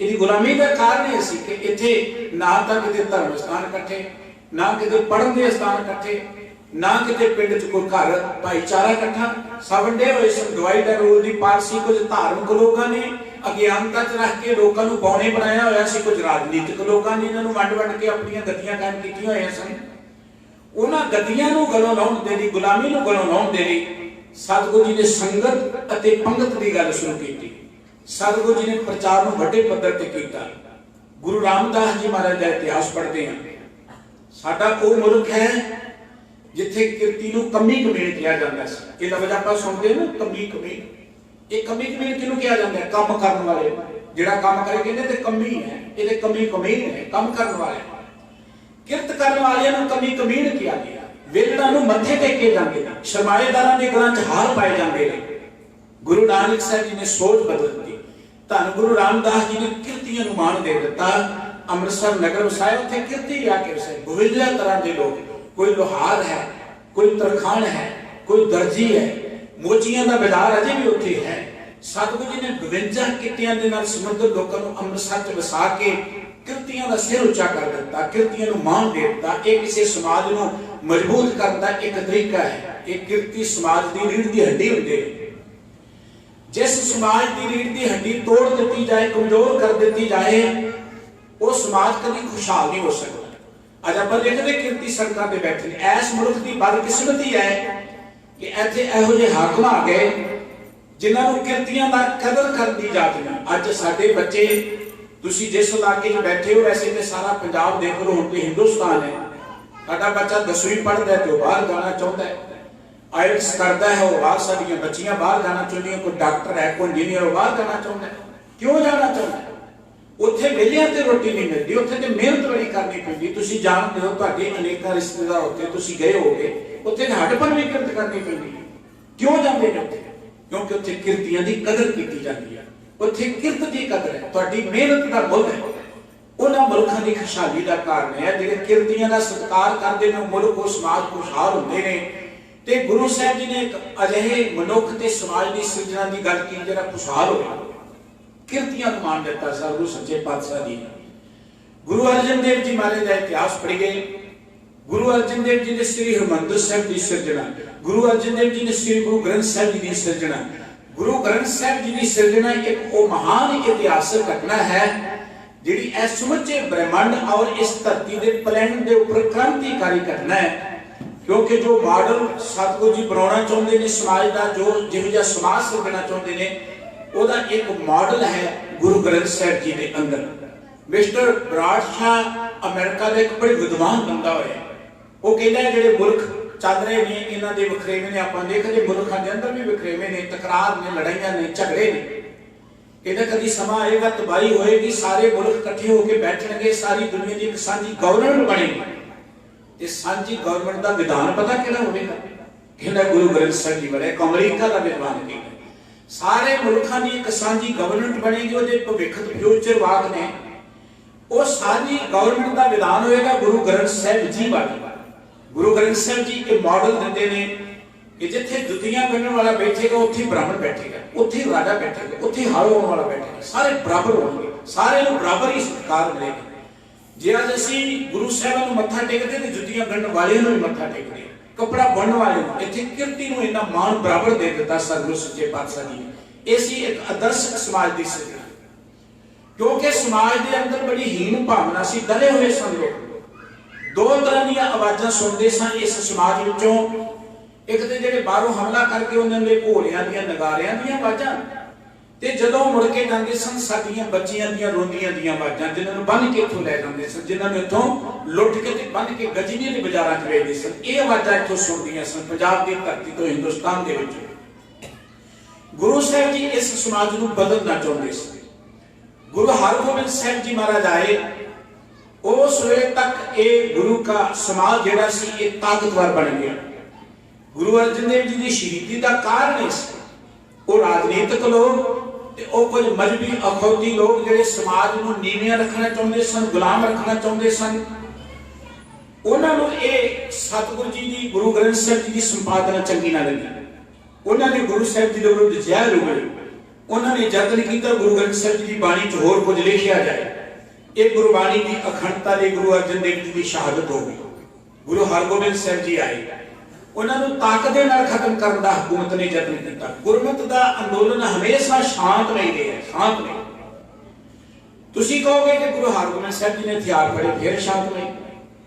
Speaker 1: ਇਹਦੀ ਗੁਲਾਮੀ ਦਾ ਕਾਰਨ ਇਹ ਸੀ ਕਿ ਇੱਥੇ ਨਾ ਤਾਂ ਕਿਤੇ ਧਰਮ ਸਥਾਨ ਇਕੱਠੇ, ਨਾ ਕਿਤੇ ਪੜ੍ਹਨ ਦੇ ਸਥਾਨ ਇਕੱਠੇ, ਨਾ ਕਿਤੇ ਪਿੰਡ 'ਚ ਕੋਈ ਘਰ ਭਾਈਚਾਰਾ ਇਕੱਠਾ, ਸਭ ਵੰਡੇ ਹੋਏ ਸਨ। Divide and rule the policy ਕੁਝ ਧਾਰਮਿਕ ਲੋਕਾਂ ਨੇ ਅਗਿਆਨਤਾ 'ਚ ਰੱਖ ਕੇ ਲੋਕਾਂ ਨੂੰ ਬੌਣੇ ਬਣਾਇਆ ਹੋਇਆ ਸੀ, ਕੁਝ ਰਾਜਨੀਤਿਕ ਲੋਕਾਂ ਨੇ ਇਹਨਾਂ ਨੂੰ ਵੰਡ ਕੇ ਆਪਣੀਆਂ ਗੱਦੀਆਂ ਕਾਇਮ ਕੀਤੀਆਂ ਹੋਈਆਂ ਸਨ। ਉਹਨਾਂ ਗੱਦੀਆਂ ਨੂੰ ਗਲੋਂ ਲਾਉਣ ਦੇ ਲਈ, ਗੁਲਾਮੀ ਨੂੰ ਗਲੋਂ ਲਾਉਣ ਦੇ ਲਈ ਸਤਿਗੁਰੂ ਜੀ ਨੇ ਸੰਗਤ ਅਤੇ ਪੰਗਤ ਦੀ ਗੱਲ ਸ਼ੁਰੂ ਕੀਤੀ। ਸਤਿਗੁਰੂ ਜੀ ਨੇ ਪ੍ਰਚਾਰ ਨੂੰ ਵੱਡੇ ਪੱਧਰ ਤੇ ਕੀਤਾ। ਗੁਰੂ ਰਾਮਦਾਸ ਜੀ ਮਹਾਰਾਜ ਦਾ ਇਤਿਹਾਸ ਪੜ੍ਹਦੇ ਹਾਂ। ਸਾਡਾ ਉਹ ਮੁਲਕ ਹੈ ਜਿੱਥੇ ਕਿਰਤੀ ਨੂੰ ਕਮੀ ਕਮੀਣ ਕਿਹਾ ਜਾਂਦਾ ਸੀ। ਇਹ ਲਫ਼ਜ਼ ਆਪਾਂ ਸੁਣਦੇ ਨਾ, ਕਮੀ ਕਮੀਣ। ਇਹ ਕਮੀ ਕਮੀਣ ਕਿਹਨੂੰ ਕਿਹਾ ਜਾਂਦਾ ਹੈ? ਕੰਮ ਕਰਨ ਵਾਲੇ। ਜਿਹੜਾ ਕੰਮ ਕਰੇ ਕਹਿੰਦੇ ਤੇ ਕਮੀ ਹੈ, ਇਹਦੇ ਕਮੀ ਕਮੀਣ ਹੈ, ਕੰਮ ਕਰਨ ਵਾਲੇ। ਕਿਰਤ ਕਰਨ ਵਾਲਿਆਂ ਨੂੰ ਕਮੀ ਕਮੀਣ ਕਿਹਾ ਗਿਆ। ਵੇਲੜਾਂ ਨੂੰ ਮੱਥੇ ਟੇਕੇ ਜਾਂਦੇ ਨੇ, ਸਰਮਾਏਦਾਰਾਂ ਦੇ ਗਲਾਂ 'ਚ ਹਾਰ ਪਾਏ ਜਾਂਦੇ ਨੇ। ਗੁਰੂ ਨਾਨਕ ਸਾਹਿਬ ਜੀ ਨੇ ਸੋਚ ਬਦਲ ਦਿੱਤੀ। ਧੰਨ ਗੁਰੂ ਰਾਮਦਾਸ ਜੀ ਨੇ ਕਿਰਤੀਆਂ ਨੂੰ ਮਾਣ ਦੇ ਦਿੱਤਾ। ਅੰਮ੍ਰਿਤਸਰ ਨਗਰ ਵਸਾਇਆ, ਉੱਥੇ ਕਿਰਤੀ ਆ ਕੇ ਵਸਾਏ। 52 ਤਰ੍ਹਾਂ ਦੇ ਲੋਕ, ਕੋਈ ਲੋਹਾਰ ਹੈ, ਕੋਈ ਤਰਖਾਣ ਹੈ, ਕੋਈ ਦਰਜੀ ਹੈ, ਮੋਚੀਆਂ ਦਾ ਬਾਜ਼ਾਰ ਅਜੇ ਵੀ ਉੱਥੇ ਹੈ। ਸਤਿਗੁਰੂ ਜੀ ਨੇ 52 ਕਿੱਤਿਆਂ ਦੇ ਨਾਲ ਸੰਬੰਧਿਤ ਲੋਕਾਂ ਨੂੰ ਅੰਮ੍ਰਿਤਸਰ 'ਚ ਵਸਾ ਕੇ ਕਿਰਤੀਆਂ ਦਾ ਸਿਰ ਉੱਚਾ ਕਰ ਦਿੱਤਾ, ਕਿਰਤੀਆਂ ਨੂੰ ਮਾਣ ਦੇ ਦਿੱਤਾ। ਇਹ ਕਿਸੇ ਸਮਾਜ ਨੂੰ ਮਜ਼ਬੂਤ ਕਰਨ ਦਾ ਇੱਕ ਤਰੀਕਾ ਹੈ। ਇਹ ਕਿਰਤੀ ਸਮਾਜ ਦੀ ਰੀੜ੍ਹ ਦੀ ਹੱਡੀ ਹੁੰਦੇ ਨੇ। ਜਿਸ ਸਮਾਜ ਦੀ ਰੀੜ੍ਹ ਦੀ ਹੱਡੀ ਤੋੜ ਦਿੱਤੀ ਜਾਏ, ਕਮਜ਼ੋਰ ਕਰ ਦਿੱਤੀ ਜਾਏ, ਉਹ ਸਮਾਜ ਕਦੀ ਖੁਸ਼ਹਾਲ ਨਹੀਂ ਹੋ ਸਕਦਾ। ਅੱਜ ਆਪਾਂ ਦੇਖਦੇ ਕਿਰਤੀ ਸੜਕਾਂ ਤੇ ਬੈਠੇ ਨੇ। ਇਸ ਮੁਲਕ ਦੀ ਬਦਕਿਸਮਤੀ ਹੈ ਕਿ ਇੱਥੇ ਇਹੋ ਜਿਹੇ ਹਾਕਮ ਆ ਗਏ ਜਿਨ੍ਹਾਂ ਨੂੰ ਕਿਰਤੀਆਂ ਦਾ ਕਦਰ ਕਰਨ ਦੀ ਜਾਚ ਨਹੀਂ। ਅੱਜ ਸਾਡੇ ਬੱਚੇ, ਤੁਸੀਂ ਜਿਸ ਇਲਾਕੇ 'ਚ ਬੈਠੇ ਹੋ, ਵੈਸੇ ਤੇ ਸਾਰਾ ਪੰਜਾਬ ਦੇਖ ਲਓ, ਹੁਣ ਤੇ ਹਿੰਦੁਸਤਾਨ ਹੈ। ਸਾਡਾ ਬੱਚਾ 10ਵੀਂ ਪੜ੍ਹਦਾ ਤੇ ਉਹ ਬਾਹਰ ਜਾਣਾ ਚਾਹੁੰਦਾ ਹੈ, ਆਇਲਟਸ ਕਰਦਾ ਹੈ, ਉਹ ਬਾਹਰ, ਸਾਡੀਆਂ ਬੱਚੀਆਂ ਬਾਹਰ ਜਾਣਾ ਚਾਹੁੰਦੀਆਂ, ਕੋਈ ਡਾਕਟਰ ਹੈ, ਕੋਈ ਇੰਜੀਨੀਅਰ, ਉਹ ਬਾਹਰ ਜਾਣਾ ਚਾਹੁੰਦਾ। ਕਿਉਂ ਜਾਣਾ ਚਾਹੁੰਦਾ? ਉੱਥੇ ਵਿਹਲਿਆਂ ਤੇ ਰੋਟੀ ਨਹੀਂ ਮਿਲਦੀ, ਉੱਥੇ ਤੇ ਮਿਹਨਤ ਬੜੀ ਕਰਨੀ ਪੈਂਦੀ। ਤੁਸੀਂ ਜਾਣਦੇ ਹੋ, ਤੁਹਾਡੇ ਅਨੇਕਾਂ ਰਿਸ਼ਤੇਦਾਰ ਉੱਥੇ ਤੁਸੀਂ ਗਏ ਹੋਗੇ, ਉੱਥੇ ਹੱਡਪਨ ਵੀ ਕਿਰਤ ਕਰਨੀ ਪੈਂਦੀ। ਕਿਉਂ ਜਾਂਦੇ ਨੇ ਉੱਥੇ? ਕਿਉਂਕਿ ਉੱਥੇ ਕਿਰਤੀਆਂ ਦੀ ਕਦਰ ਕੀਤੀ ਜਾਂਦੀ ਹੈ। ਉੱਥੇ ਕਿਰਤ ਦੀ ਕਦਰ ਹੈ, ਤੁਹਾਡੀ ਮਿਹਨਤ ਦਾ ਮੁੱਲ ਹੈ। ਉਹਨਾਂ ਮੁਲਕਾਂ ਦੀ ਖੁਸ਼ਹਾਲੀ ਦਾ ਕਾਰਨ ਹੈ ਜਿਹੜੇ ਕਿਰਤੀਆਂ ਦਾ ਸਤਿਕਾਰ ਕਰਦੇ ਨੇ। ਮੁਲਕ, ਉਹ ਸਮਾਜ ਖੁਸ਼ਹਾਲ ਹੁੰਦੇ ਨੇ। ਤੇ ਗੁਰੂ ਸਾਹਿਬ ਜੀ ਨੇ ਇੱਕ ਅਜਿਹੇ ਮਨੁੱਖ ਤੇ ਸਮਾਜ ਦੀ ਸਿਰਜਣਾ ਦੀ ਗੱਲ ਕੀਤੀ ਜਿਹੜਾ ਖੁਸ਼ਹਾਲ ਹੋਵੇ। ਕਿਰਤੀਆਂ ਨੂੰ ਮਾਣ ਦਿੱਤਾ ਸਤਿਗੁਰੂ ਸੱਚੇ ਪਾਤਸ਼ਾਹ ਜੀ। ਗੁਰੂ ਅਰਜਨ ਦੇਵ ਜੀ ਮਹਾਰਾਜ ਦਾ ਇਤਿਹਾਸ ਪੜ੍ਹੀਏ। ਗੁਰੂ ਅਰਜਨ ਦੇਵ ਜੀ ਨੇ ਸ੍ਰੀ ਹਰਿਮੰਦਰ ਸਾਹਿਬ ਦੀ ਸਿਰਜਣਾ, ਗੁਰੂ ਅਰਜਨ ਦੇਵ ਜੀ ਨੇ ਸ੍ਰੀ ਗੁਰੂ ਗ੍ਰੰਥ ਸਾਹਿਬ ਜੀ ਦੀ ਸਿਰਜਣਾ। ਗੁਰੂ ਗ੍ਰੰਥ ਸਾਹਿਬ ਜੀ ਦੀ ਸਿਰਜਣਾ ਇੱਕ ਉਹ ਮਹਾਨ ਇਤਿਹਾਸਕ ਘਟਨਾ ਹੈ ਜਿਹੜੀ ਇਸ ਸਮੁੱਚੇ ਬ੍ਰਹਿਮੰਡ ਔਰ ਇਸ ਧਰਤੀ ਦੇ ਪਲੈਨਟ ਦੇ ਉੱਪਰ ਕ੍ਰਾਂਤੀਕਾਰੀ ਘਟਨਾ ਹੈ। ਕਿਉਂਕਿ ਜੋ ਮਾਡਲ ਸਤਿਗੁਰੂ ਜੀ ਬਣਾਉਣਾ ਚਾਹੁੰਦੇ ਨੇ ਸਮਾਜ ਦਾ, ਜੋ ਜਿਹੋ ਜਿਹਾ ਸਮਾਜ ਸਿਰਜਣਾ ਚਾਹੁੰਦੇ ਨੇ, ਉਹਦਾ ਇੱਕ ਮਾਡਲ ਹੈ ਗੁਰੂ ਗ੍ਰੰਥ ਸਾਹਿਬ ਜੀ ਦੇ ਅੰਦਰ। ਮਿਸਟਰ ਬਰਾਡਸ਼ਾਹ ਅਮਰੀਕਾ ਦਾ ਇੱਕ ਬੜੇ ਵਿਦਵਾਨ ਬੰਦਾ ਹੋਇਆ। ਉਹ ਕਹਿੰਦਾ ਜਿਹੜੇ ਮੁਲਕ ਚੱਲ ਰਹੇ ਨੇ ਇਹਨਾਂ ਦੇ ਵਖਰੇਵੇਂ ਨੇ। ਆਪਾਂ ਦੇਖਦੇ ਮੁਲਕਾਂ ਦੇ ਅੰਦਰ ਵੀ ਵਖਰੇਵੇਂ ਨੇ, ਤਕਰਾਰ ਨੇ, ਲੜਾਈਆਂ ਨੇ, ਝਗੜੇ ਨੇ। ਕਹਿੰਦਾ ਕਦੀ ਸਮਾਂ ਆਏਗਾ, ਤਬਾਹੀ ਹੋਏਗੀ, ਸਾਰੇ ਮੁਲਕ ਇਕੱਠੇ ਹੋ ਕੇ ਬੈਠਣਗੇ, ਸਾਰੀ ਦੁਨੀਆ ਦੀ ਇੱਕ ਸਾਂਝੀ ਗਵਰਨਮੈਂਟ ਬਣੇਗੀ। ਤੇ ਸਾਂਝੀ ਗਵਰਨਮੈਂਟ ਦਾ ਵਿਧਾਨ ਪਤਾ ਕਿਹੜਾ ਹੋਵੇਗਾ? ਕਹਿੰਦਾ ਗੁਰੂ ਗ੍ਰੰਥ ਸਾਹਿਬ ਜੀ ਵਾਲੇ, ਅਮਰੀਕਾ ਦਾ ਵਿਦਵਾਨ ਕਹਿੰਦਾ ਸਾਰੇ ਮੁਲਕਾਂ ਦੀ ਇੱਕ ਸਾਂਝੀ ਗਵਰਨਮੈਂਟ ਬਣੇਗੀ। ਉਹਦੇ ਭਵਿੱਖ ਫਿਊਚਰ ਵਾਕ ਨੇ। ਉਹ ਸਾਂਝੀ ਗਵਰਨਮੈਂਟ ਦਾ ਵਿਧਾਨ ਹੋਏਗਾ ਗੁਰੂ ਗ੍ਰੰਥ ਸਾਹਿਬ ਜੀ ਵਾਲੇ। ਗੁਰੂ ਗ੍ਰੰਥ ਸਾਹਿਬ ਜੀ ਇਹ ਮਾਡਲ ਦਿੰਦੇ ਨੇ ਕਿ ਜਿੱਥੇ ਜੁੱਤੀਆਂ ਪਹਿਨਣ ਵਾਲਾ ਬੈਠੇਗਾ ਉੱਥੇ ਬ੍ਰਾਹਮਣ ਬੈਠੇਗਾ, ਉੱਥੇ ਰਾਜਾ ਬੈਠੇਗਾ, ਉੱਥੇ ਹਲ ਹੋਣ ਵਾਲਾ ਬੈਠੇਗਾ। ਸਾਰੇ ਬਰਾਬਰ ਹੋਣਗੇ, ਸਾਰਿਆਂ ਨੂੰ ਬਰਾਬਰ ਹੀ ਸਤਿਕਾਰ ਮਿਲੇਗਾ। ਜੇ ਅੱਜ ਅਸੀਂ ਗੁਰੂ ਸਾਹਿਬਾਂ ਨੂੰ ਮੱਥਾ ਟੇਕਦੇ ਤੇ ਜੁੱਤੀਆਂ ਪਹਿਨਣ ਵਾਲਿਆਂ ਨੂੰ ਵੀ ਮੱਥਾ ਟੇਕਦੇ, ਕੱਪੜਾ ਬਣਨ ਵਾਲੇ ਨੂੰ। ਇੱਥੇ ਕਿਰਤੀ ਨੂੰ ਇੰਨਾ ਮਾਣ ਬਰਾਬਰ ਦੇ ਦਿੱਤਾ ਸਤਿਗੁਰੂ ਸੱਚੇ ਪਾਤਸ਼ਾਹ ਜੀ ਨੇ। ਇਹ ਸੀ ਇੱਕ ਆਦਰਸ਼ਕ ਸਮਾਜ ਦੀ ਸਿਰਜਣਾ। ਕਿਉਂਕਿ ਸਮਾਜ ਦੇ ਅੰਦਰ ਬੜੀ ਹੀਣ ਭਾਵਨਾ ਸੀ, ਡਰੇ ਹੋਏ ਸਨ ਲੋਕ। ਦੋ ਤਰ੍ਹਾਂ ਦੀਆਂ ਆਵਾਜ਼ਾਂ ਸੁਣਦੇ ਸਨ ਇਸ ਸਮਾਜ ਵਿੱਚੋਂ। ਇੱਕ ਤੇ ਜਿਹੜੇ ਬਾਹਰੋਂ ਹਮਲਾ ਕਰਕੇ ਉਹਨਾਂ ਦੇ ਘੋੜਿਆਂ ਦੀਆਂ, ਨਗਾਰਿਆਂ ਦੀਆਂ ਆਵਾਜ਼ਾਂ, ਤੇ ਜਦੋਂ ਮੁੜ ਕੇ ਜਾਂਦੇ ਸਨ ਸਾਡੀਆਂ ਬੱਚੀਆਂ ਦੀਆਂ ਰੋਂਦੀਆਂ ਦੀਆਂ ਆਵਾਜ਼ਾਂ, ਜਿਨ੍ਹਾਂ ਨੂੰ ਬੰਨ੍ਹ ਕੇ ਇੱਥੋਂ ਲੈ ਜਾਂਦੇ ਸਨ, ਜਿਨ੍ਹਾਂ ਨੂੰ ਇੱਥੋਂ ਲੁੱਟ ਕੇ ਤੇ ਬੰਨ੍ਹ ਕੇ ਗਜਨੀ ਦੇ ਬਾਜ਼ਾਰਾਂ 'ਚ ਵੇਚਦੇ ਸਨ। ਇਹ ਆਵਾਜ਼ਾਂ ਇੱਥੋਂ ਸੁਣਦੀਆਂ ਸਨ ਪੰਜਾਬ ਦੀ ਧਰਤੀ ਤੋਂ, ਹਿੰਦੁਸਤਾਨ ਦੇ ਵਿੱਚ। ਗੁਰੂ ਸਾਹਿਬ ਜੀ ਇਸ ਸਮਾਜ ਨੂੰ ਬਦਲਣਾ ਚਾਹੁੰਦੇ ਸੀ। ਗੁਰੂ ਹਰਗੋਬਿੰਦ ਸਾਹਿਬ ਜੀ ਮਹਾਰਾਜ ਆਏ। ਉਸ ਵੇਲੇ ਤੱਕ ਇਹ ਗੁਰੂ ਦਾ ਸਮਾਜ ਜਿਹੜਾ ਸੀ ਇਹ ਤਾਕਤਵਰ ਬਣ ਗਿਆ। ਗੁਰੂ ਅਰਜਨ ਦੇਵ ਜੀ ਦੀ ਸ਼ਹੀਦੀ ਦਾ ਕਾਰਨ ਸੀ ਉਹ ਰਾਜਨੀਤਿਕ ਲੋਕ ਤੇ ਉਹ ਕੁਝ ਮਜ਼ਹਬੀ ਅਖੌਤੀ ਲੋਕ ਜਿਹੜੇ ਸਮਾਜ ਨੂੰ ਨੀਵੀਆਂ ਰੱਖਣਾ ਚਾਹੁੰਦੇ ਸਨ, ਗੁਲਾਮ ਰੱਖਣਾ ਚਾਹੁੰਦੇ ਸਨ। ਉਹਨਾਂ ਨੂੰ ਇਹ ਸਤਿਗੁਰੂ ਜੀ ਦੀ, ਗੁਰੂ ਗ੍ਰੰਥ ਸਾਹਿਬ ਜੀ ਦੀ ਸੰਪਾਦਨਾ ਚੰਗੀ ਨਾ ਲੱਗੀ। ਉਹਨਾਂ ਨੇ ਗੁਰੂ ਸਾਹਿਬ ਜੀ ਦੇ ਵਿਰੁੱਧ ਜ਼ਹਿਰ ਉਗਲੀ। उन्होंने यत्न किया गुरु ग्रंथ साहिब जी की बाणी च होर कुछ लिखिया जाए। ये गुरबाणी की अखंडता ने गुरु अर्जन देव जी की शहादत हो गई। गुरु हरगोबिंद साहिब जी आए, उन्होंने ताकत दे नाल खत्म करने का हुकूमत ने यत्न किया। गुरमत का अंदोलन हमेशा शांत नहीं रहा, शांत नहीं। तुसी कहोगे कि गुरु हरगोबिंद साहिब जी ने हथियार फड़े फिर शांत नहीं,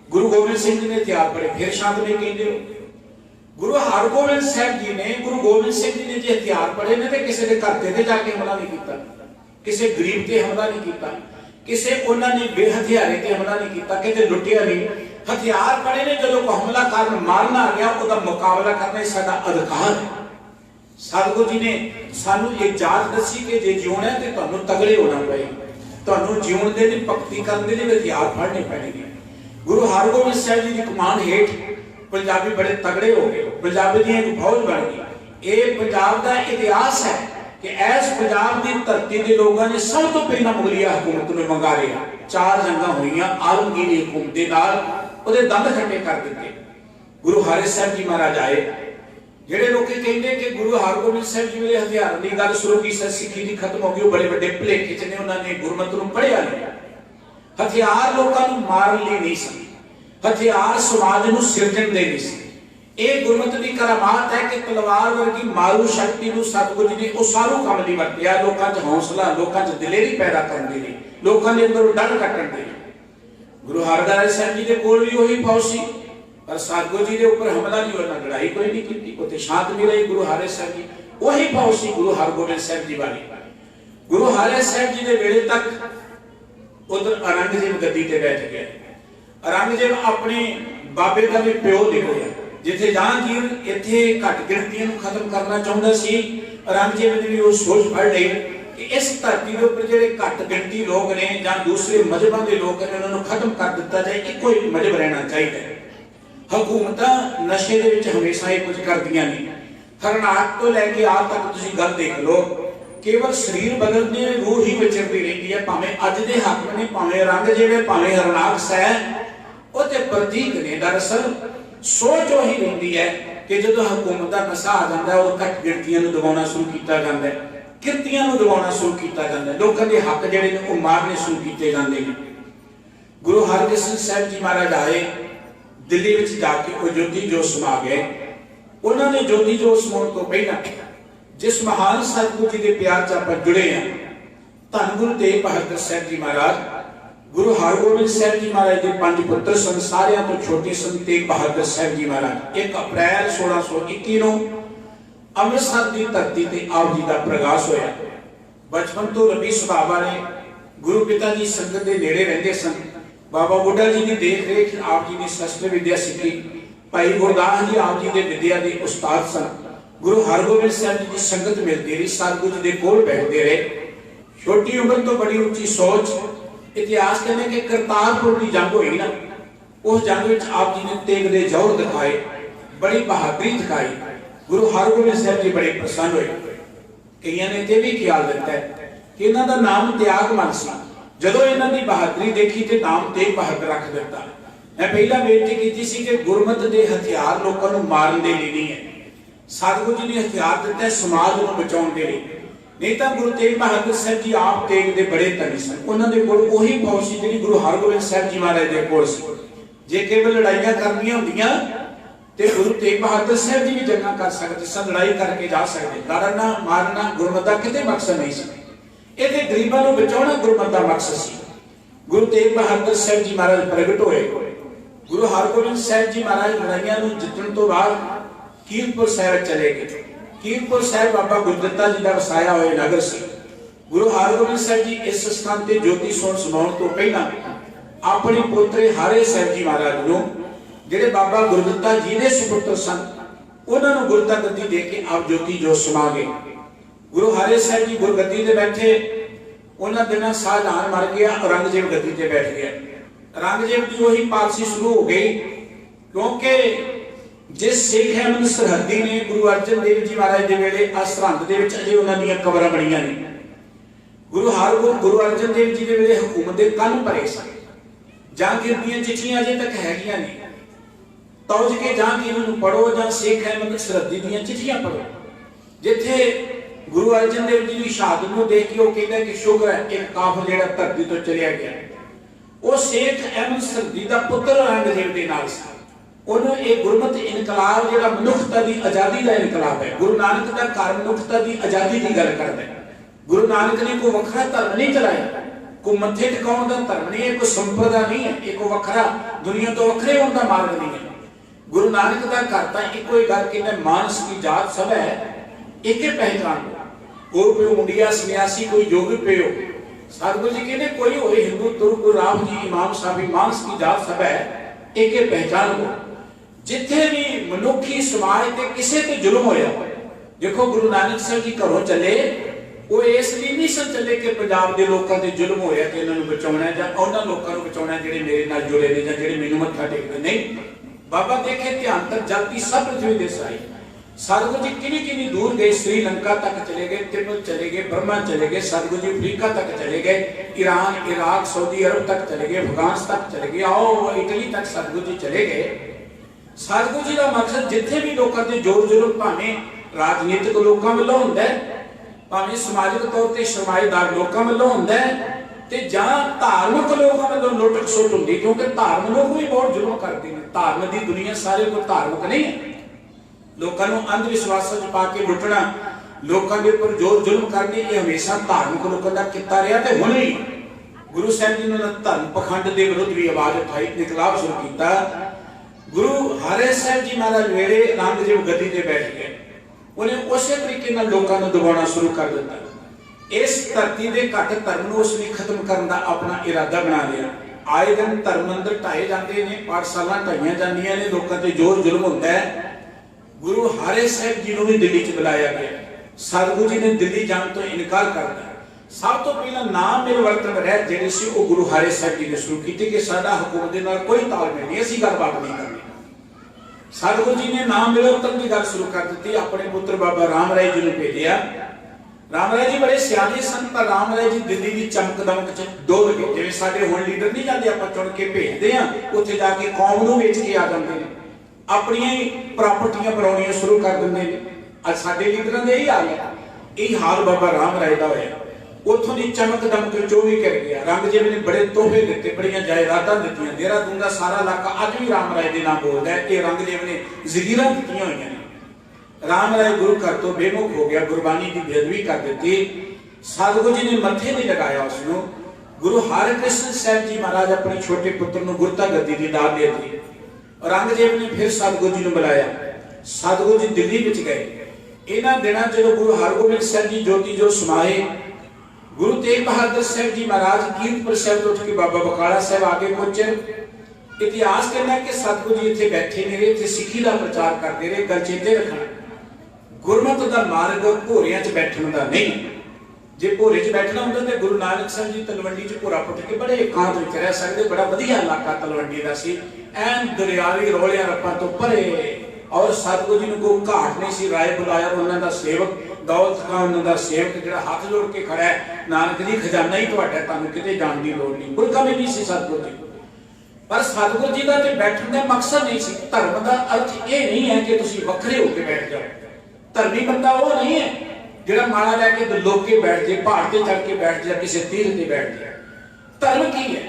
Speaker 1: गुरु गोबिंद सिंह जी ने हथियार फड़े फिर शांत नहीं कहते हो। गुरु हरगोबिंद साहिब जी ने, गुरु गोबिंद सिंह जी ने जो हथियार फड़े ने तो किसी के घर ते जाके हमला नहीं किया, किसी गरीब ते हमला नहीं किया, किसी उन्होंने बेहथियारे ते हमला नहीं किया, किसी लुटिया नहीं। हथियार फड़े ने, जो को हमला कर मारना आ गया उसका मुकाबला करना साडा अधिकार है। सतगुरु जी ने सानू एक जात दसी कि जे जीवना है तो तुहानू तगड़े होना पएगा, तुहानू जीवन दे लई भगती करने लई हथियार फड़ने पैणगे। गुरु हरगोबिंद साहिब जी की कमान हेठ पंजाबी बड़े तगड़े हो गए, पंजाबी दी एक फौज बन गई। ये पंजाब का इतिहास है कि इस पंजाब की धरती के लोगों ने सब तो पहला मुगलिया हुकूमत में मंगारिया। 4 जंगां होईयां आलमगीर की हुकूमत के नाल, उहदे दंद खट्टे कर दिते। गुरु हरि साहिब जी महाराज आए, जेडे लोग कहते कि गुरु हरगोबिंद साहिब जी मेरे हथियार की गल शुरू की, सिक्खी की खत्म हो गई, बड़े बड़े भुलेखे च ने, उन्होंने गुरमत नूं पढ़िया नहीं। हथियार लोगों को मारन लई नहीं सी, हथियार समाज नूं सिरजण दे नहीं सी। ਇਹ ਗੁਰਮਤ ਦੀ ਕਰਾਮਾਤ है कि तलवार वर्गी मारू शक्ति ਨੂੰ सतगुरु जी ने उसारू काम ਲਈ ਵਰਤਿਆ। ਲੋਕਾਂ 'ਚ ਹੌਸਲਾ, ਲੋਕਾਂ 'ਚ ਦਿਲੇਰੀ ਪੈਦਾ ਕਰਨ ਦੇ ਲਈ, ਲੋਕਾਂ ਦੇ ਅੰਦਰ ਡਰ ਕੱਟਣ ਦੇ ਲਈ। ਗੁਰੂ ਹਰਗੋਬਿੰਦ ਸਾਹਿਬ ਜੀ ਦੇ ਕੋਲ ਵੀ ਉਹੀ ਫੌਜ ਸੀ, ਪਰ ਸਤਗੁਰੂ ਜੀ ਦੇ ਉੱਪਰ ਹਮਲਾ ਨਹੀਂ ਹੋਇਆ, ਲੜਾਈ ਕੋਈ ਨਹੀਂ ਕੀਤੀ, ਉੱਥੇ ਸ਼ਾਂਤਮਈ ਰਹੀ। ਗੁਰੂ ਹਰਿ ਸਾਹਿਬ ਜੀ ਉਹੀ ਫੌਜ ਸੀ ਗੁਰੂ ਹਰਗੋਬਿੰਦ ਸਾਹਿਬ ਜੀ ਵਾਲੀ। ਗੁਰੂ ਹਰਿ ਸਾਹਿਬ ਜੀ ਦੇ ਵੇਲੇ ਤੱਕ ਉਧਰ ਔਰੰਗਜ਼ੇਬ ਗੱਦੀ ਤੇ ਬੈਠ ਗਿਆ। ਔਰੰਗਜ਼ੇਬ ਆਪਣੇ ਬਾਬੇ ਦਾ ਵੀ ਪਿਓ ਨਿਕਲਿਆ। जिथे जहांगीर इत्थे घट गिणतियां नूं खत्म करना चाहुंदा सी, औरंगजेब ने भी वो सोच फड़ लई कि इस धरती के उपर जिहड़े घट गिणती लोग ने जां दूसरे मजहबां दे लोग ने, उन्हां नूं खत्म कर दिता जाए, इक्को ही मजहब रहना चाहिए। हुकूमतां नशे दे विच हमेशा ही कुछ करदियां नहीं। हरनाट तो लैके आ तक तुसीं गल देख लो, केवल शरीर बदलदे रूह ही विचरदी रहिंदी है। भावें अज दे हाकम ने, भावें औरंगजेब है, भावें हरनाक्स है, वो ते प्रतीक ने। दरअसल सोच वही रही है कि जो हुकूमत का नशा आ जाता है, और घट गिणतियां नूं दबाउणा शुरू किया जाता है, किरतियां नूं दबाउणा शुरू किया जाता है, लोगों के हक जिहड़े ने वो मारने शुरू किए जाते हैं। गुरु हरकृष्ण साहिब जी महाराज आए, दिल्ली विच जाके वो ज्योति जोत समा गए। उन्होंने ज्योति जोत समाउण तो पहला जिस महान सतगुरु जी के प्यार च आपां जुड़े हैं, धन गुरु तेग बहादुर साहिब जी महाराज, गुरु हरगोबिंद साहिब जी महाराज के 5 पुत्र सन, सारियां तो छोटे सन तेग बहादुर साहिब जी महाराज। 1 अप्रैल 1621 नूं अमृतसर की धरती ते आप जी का प्रकाश होया। बचपन तो रबी सुभाव वाले गुरु पिता जी संगत के नेड़े रहंदे सन। बाबा बुढ़ा जी की देख रेख आप जी ने शस्त्र विद्या सीखी। भाई गुरदास जी आप जी के विद्या के उस्ताद सन। गुरु हरगोबिंद साहिब जी की संगत मिलती रही, सतगुरु जी के कोल बैठते रहे। छोटी उम्र तो बड़ी ऊंची सोच। इतिहास कहने कि करतारपुर की जंग हुई ना, उस जंग में आप जी ने तेग दे जौहर दिखाए, बड़ी बहादुरी दिखाई। गुरु हरगोबिंद साहिब जी बड़े प्रसन्न हुए। कईयां ने यह भी ख्याल दिता है कि इन्हां दा नाम त्यागमल सी। जदों इन्हां दी बहादुरी देखी तो नाम तेग बहादुर रख दिता। मैं पहला बेनती की सी कि गुरमत के हथियार लोगों को मारन दे लई नहीं है, सतगुरु जी ने हथियार दिता है समाज को बचाउण दे लई। नहीं तो गुरु तेग बहादुर साहब जी आप तेग दे बड़े धनी सन। उन्होंने कोल वही फौज सी जिहड़ी गुरु हरगोबिंद साहब जी महाराज दे कोल सी। जे केवल लड़ाइयां करनियां हुंदियां ते गुरु तेग बहादुर साहब जी भी जंगां कर सकते सन, लड़ाई करके जा सकते। लड़ना मारना गुरमत दा किते मकसद नहीं सी, ये ते गरीबां नूं बचाउणा गुरमत दा मकसद सी। गुरु तेग बहादुर साहब जी महाराज प्रगट होए। गुरु हरगोबिंद साहब जी महाराज लड़ाइयां नूं जितण तो बाद कीरतपुर साहिब चले गए। कीरतपुर साहिब बाबा गुरदित्ता जी का वसाया हुआ नगर से। गुरु हरगोबिंद साहिब जी इस स्थान पर ज्योति सोण समाउण तो पहला अपने पोतरे हारे साहिब जी महाराज नूं, जिहड़े बाबा गुरदित्ता जी के सुपुत्र सन, उन्होंने गुरता गद्दी दे के आप ज्योति जोत समा गए। गुरु हारे साहिब जी गुरगद्दी ते बैठे। उन्होंने दिनों शाहजहां मर गया, औरंगजेब गद्दी ते बैठ गया। औरंगजेब की वही पालसी शुरू हो गई, क्योंकि जिस सिख अहमद सरहदी ने गुरु अर्जन देव जी महाराज के वेले सरहद के अजे उन्होंने कबर बनिया ने। गुरु अर्जन देव जी के वेले हुकूमत के कन भरे सन। जहांगीर दी चिट्ठियां अजे तक हैगियां ने, तौज के जहांगीर नूं पढ़ो जां सिख अहमद सरहदी दी चिट्ठियां पढ़ो, जिथे गुरु अर्जन देव जी की शहादत को देख के वो कहता कि शुक्र है एक काफिर जिहड़ा धरती तो चलिया गया। वो शेख अहमद सरदी का पुत्र औरंगजेब के नाल सी। उन्होंने एक गुरमत इनकलाब जिहड़ा मनुखता की आजादी का इनकलाब है। गुरु नानक का घर मनुखता की आजादी की गल करता है। गुरु नानक ने कोई वखरा धर्म नहीं चलाया, कोई मत्थे टिकाउण का धर्म नहीं है, कोई संप्रदा नहीं है, एक वखरा दुनिया तो वखरे होने का मार्ग नहीं है। गुरु नानक का घर तो एको ही गल कहते मानस की जात सब है एक ही पहचान। कोई पिओ मुंडिया सन्यासी कोई जोगी पिओ। सतगुरु जी कहते कोई हो हिंदू तुर्क गुरु राम जी इमाम साहबी मानस की जात सब है एक ही पहचान हो। जिथे भी मनुखी समाज ते किसी ते जुल्म होया, देखो गुरु नानक साहब जी घरों चले वो इसलिए नहीं सन चले कि पंजाब के लोगों से जुल्म होया कि इन्होंने बचाना है जां उन्हां लोकां नूं बचाना है जिहड़े मेरे नाल जुड़े ने जां जिहड़े मैनूं मत्था टेकदे नहीं। बाबा देखे ध्यान तक जलती सब पृथ्वी दे साई। सतगुरु जी किनी किनी दूर गए, श्रीलंका तक चले गए, तिब्बत चले गए, बर्मा चले गए, सतगुरु जी अफ्रीका तक चले गए, ईरान इराक सऊदी अरब तक चले गए, अफगानिस्तान तक चले गए, आओ इटली तक सतगुरु जी चले गए। सतगुरु जी का मकसद जिथे भी लोगों के जोर जुल्म भावें राजनीतिक लोगों वालों हुंदा है, भावें समाजिक तौर पर सरमाएदार लोगों वालों हुंदा है, ते जां धार्मिक लोगों वालों लुट खसुट हुंदी। क्योंकि धार्मिक लोग भी बहुत जुल्म करते हैं। धर्म की दुनिया सारे को धार्मिक नहीं है। लोगों को अंधविश्वासों च पा के लुटना, लोगों के ऊपर जोर जुल्म करने, ये हमेशा धार्मिक लोगों का किता रहा। तो हुण भी गुरु साहब जी ने धर्म पखंड के विरुद्ध भी आवाज उठाई, इनकलाब शुरू किया। गुरु हरे साहब जी महाराज वेले औरंगजेब गद्दी ते बैठ गए, उन्हें उस तरीके नाल लोगों को दबाना शुरू कर दिता। इस धरती के घट धर्म को उसने खत्म करने का अपना इरादा बना लिया। आए दिन धर्म मंदिर ढाए जाते हैं, पाठशाला ढाइया जांदियां ने, लोगों से जोर जुल्म होता है। गुरु हरे साहब जी को भी दिल्ली च बुलाया गया। सतगुरु जी ने दिल्ली जाने तो इनकार कर दिया। सब तो पहला नाम मिलवर्तन रह जिहड़े सी वो गुरु हरे साहब जी ने शुरू की कि साडा हुकूमत दे नाल कोई तालमेल नहीं, असीं गलबात नहीं करनी। सतगुरु जी ने नाम मिलवर्तन की गल शुरू कर दी। अपने पुत्र बाबा राम राय जी ने भेजा। राम राय जी बड़े सियाने सन, पर राम राय जी दिल्ली की चमक दमक च डोल गए। जिवें साडे हुण लीडर नहीं जाते, आपां चुन के भेजते हैं, उत्थे जाके कौम नूं वेच के आ जाते हैं, अपनियां ही प्रॉपर्टियां बनाउणियां शुरू कर दिंदे ने। अज साडे लीडरां दा यही हाल है। यही हाल बाबा राम राय दा होया। उथों की चमक दमक चो भी कर गया। औरंगजेब ने बड़े तोहफे दिते, बड़ियां जायदादां दित्तियां। देहरादून का सारा इलाका अज भी राम राय के नाम बोलता है कि औरंगजेब ने जगीरां दित्तियां होईयां ने। राम राय गुरु घर तो बेमुख हो गया, गुरबानी की बेअदबी कर दी। सतगुरु जी ने मत्थे नहीं लगाया उसनों। गुरु हरकृष्ण साहब जी महाराज अपने छोटे पुत्र को गुरता गद्दी की दात दे दी। औरंगजेब ने फिर सतगुरु जी को बुलाया। सतगुरु जी दिल्ली विच गए। इन्हां दिनां जो गुरु हरगोबिंद साहब जी ज्योति जो समाए, गुरु तेग बहादुर साहब जी महाराज कीरतपुर साहब उठ के बाबा बकाला साहब आगे पहुंचे। इतिहास कहना है कि सतगुरु जी इत्थे बैठे नहीं रहे, इत्थे सिੱਖੀ का प्रचार करते रहे। गल चेते रखना, गुरमत का मार्ग भोरियां च बैठने का नहीं। जे भोरे च बैठना होंदा ते गुरु नानक साहब जी तलवंडी च भोरा पुट के बड़े एकांत विच रह सकदे। बड़ा वधिया इलाका तलवंडी दा सी, ऐन दरियावी रोलियां रप्पां तो परे। और सतगुरु जी ने कोई घाट नहीं सी। राय बुलाया उन्हां दा सेवक दौलत खान उन्हां दा सेवक जिहड़ा हाथ जोड़ के खड़ा है, नानक जी खजाना ही तुहाडा, तुहानूं किते जाण दी लोड़ नहीं। कोई कमी नहीं सी सतगुरु जी। पर सतगुरु जी का बैठने का मकसद नहीं सी। धर्म का अर्थ ये नहीं है कि तुसीं वखरे होकर बैठ जाओ। धर्मी बंदा वो नहीं है जिहड़ा माला लैके लोक के बैठ जाए, पहाड़ से चढ़ के बैठ जाए, किसी तीर से बैठ जाए। धर्म की है?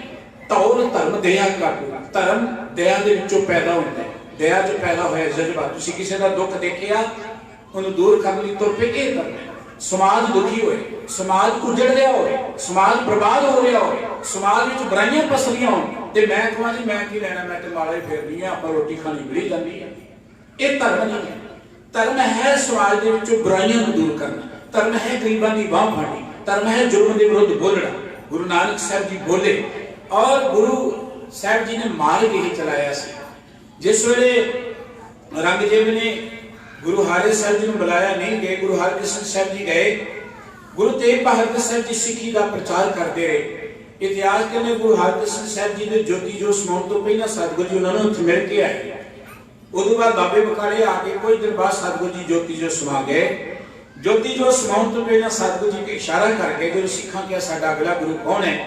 Speaker 1: तौर धर्म दया का। धर्म दया के विचों पैदा होता है। दया जो पैदा होया जज्बा। तुसीं किसी का दुख देखिया, उन्हें दूर करने लई तुर पे, यह धर्म है। समाज दुखी होए, समाज उजड़ रहा हो, समाज बर्बाद हो रहा हो, समाज में बुराइयां पसरियां हो, ते मैं कहां जी मैं की लेना, मैं तो माला ही फेरनी है, आपां रोटी खानी मिली जाती है। यह धर्म नहीं है। धर्म है समाज के विचों बुराइयां को दूर करना। धर्म है गरीबां की बांह फड़नी। धर्म है जुल्म के विरुद्ध बोलना। गुरु नानक साहब जी बोले और गुरु साहब जी ने मार्ग यही चलाया सी। जिस वेले औरंगजेब ने गुरु हरे साहब जी को बुलाया, नहीं गए, गुरु हरकृष्ण साहब जी गए। गुरु तेग बहादुर साहब जी सिੱਖੀ का प्रचार करते रहे। इतिहास कहने गुरु हरकृष्ण साहब जी ने ज्योति जो समाउण तो पहला सतगुरु जी उन्होंने मिल के आए। उदों बाद बाबे बकाले आके कुछ दिन बाद सतगुरु जी ज्योति जो समा गए। ज्योति जो समाउण तो पहला सतगुरु जी के इशारा करके जो सिੱਖਾਂ क्या साडा अगला गुरु कौन है,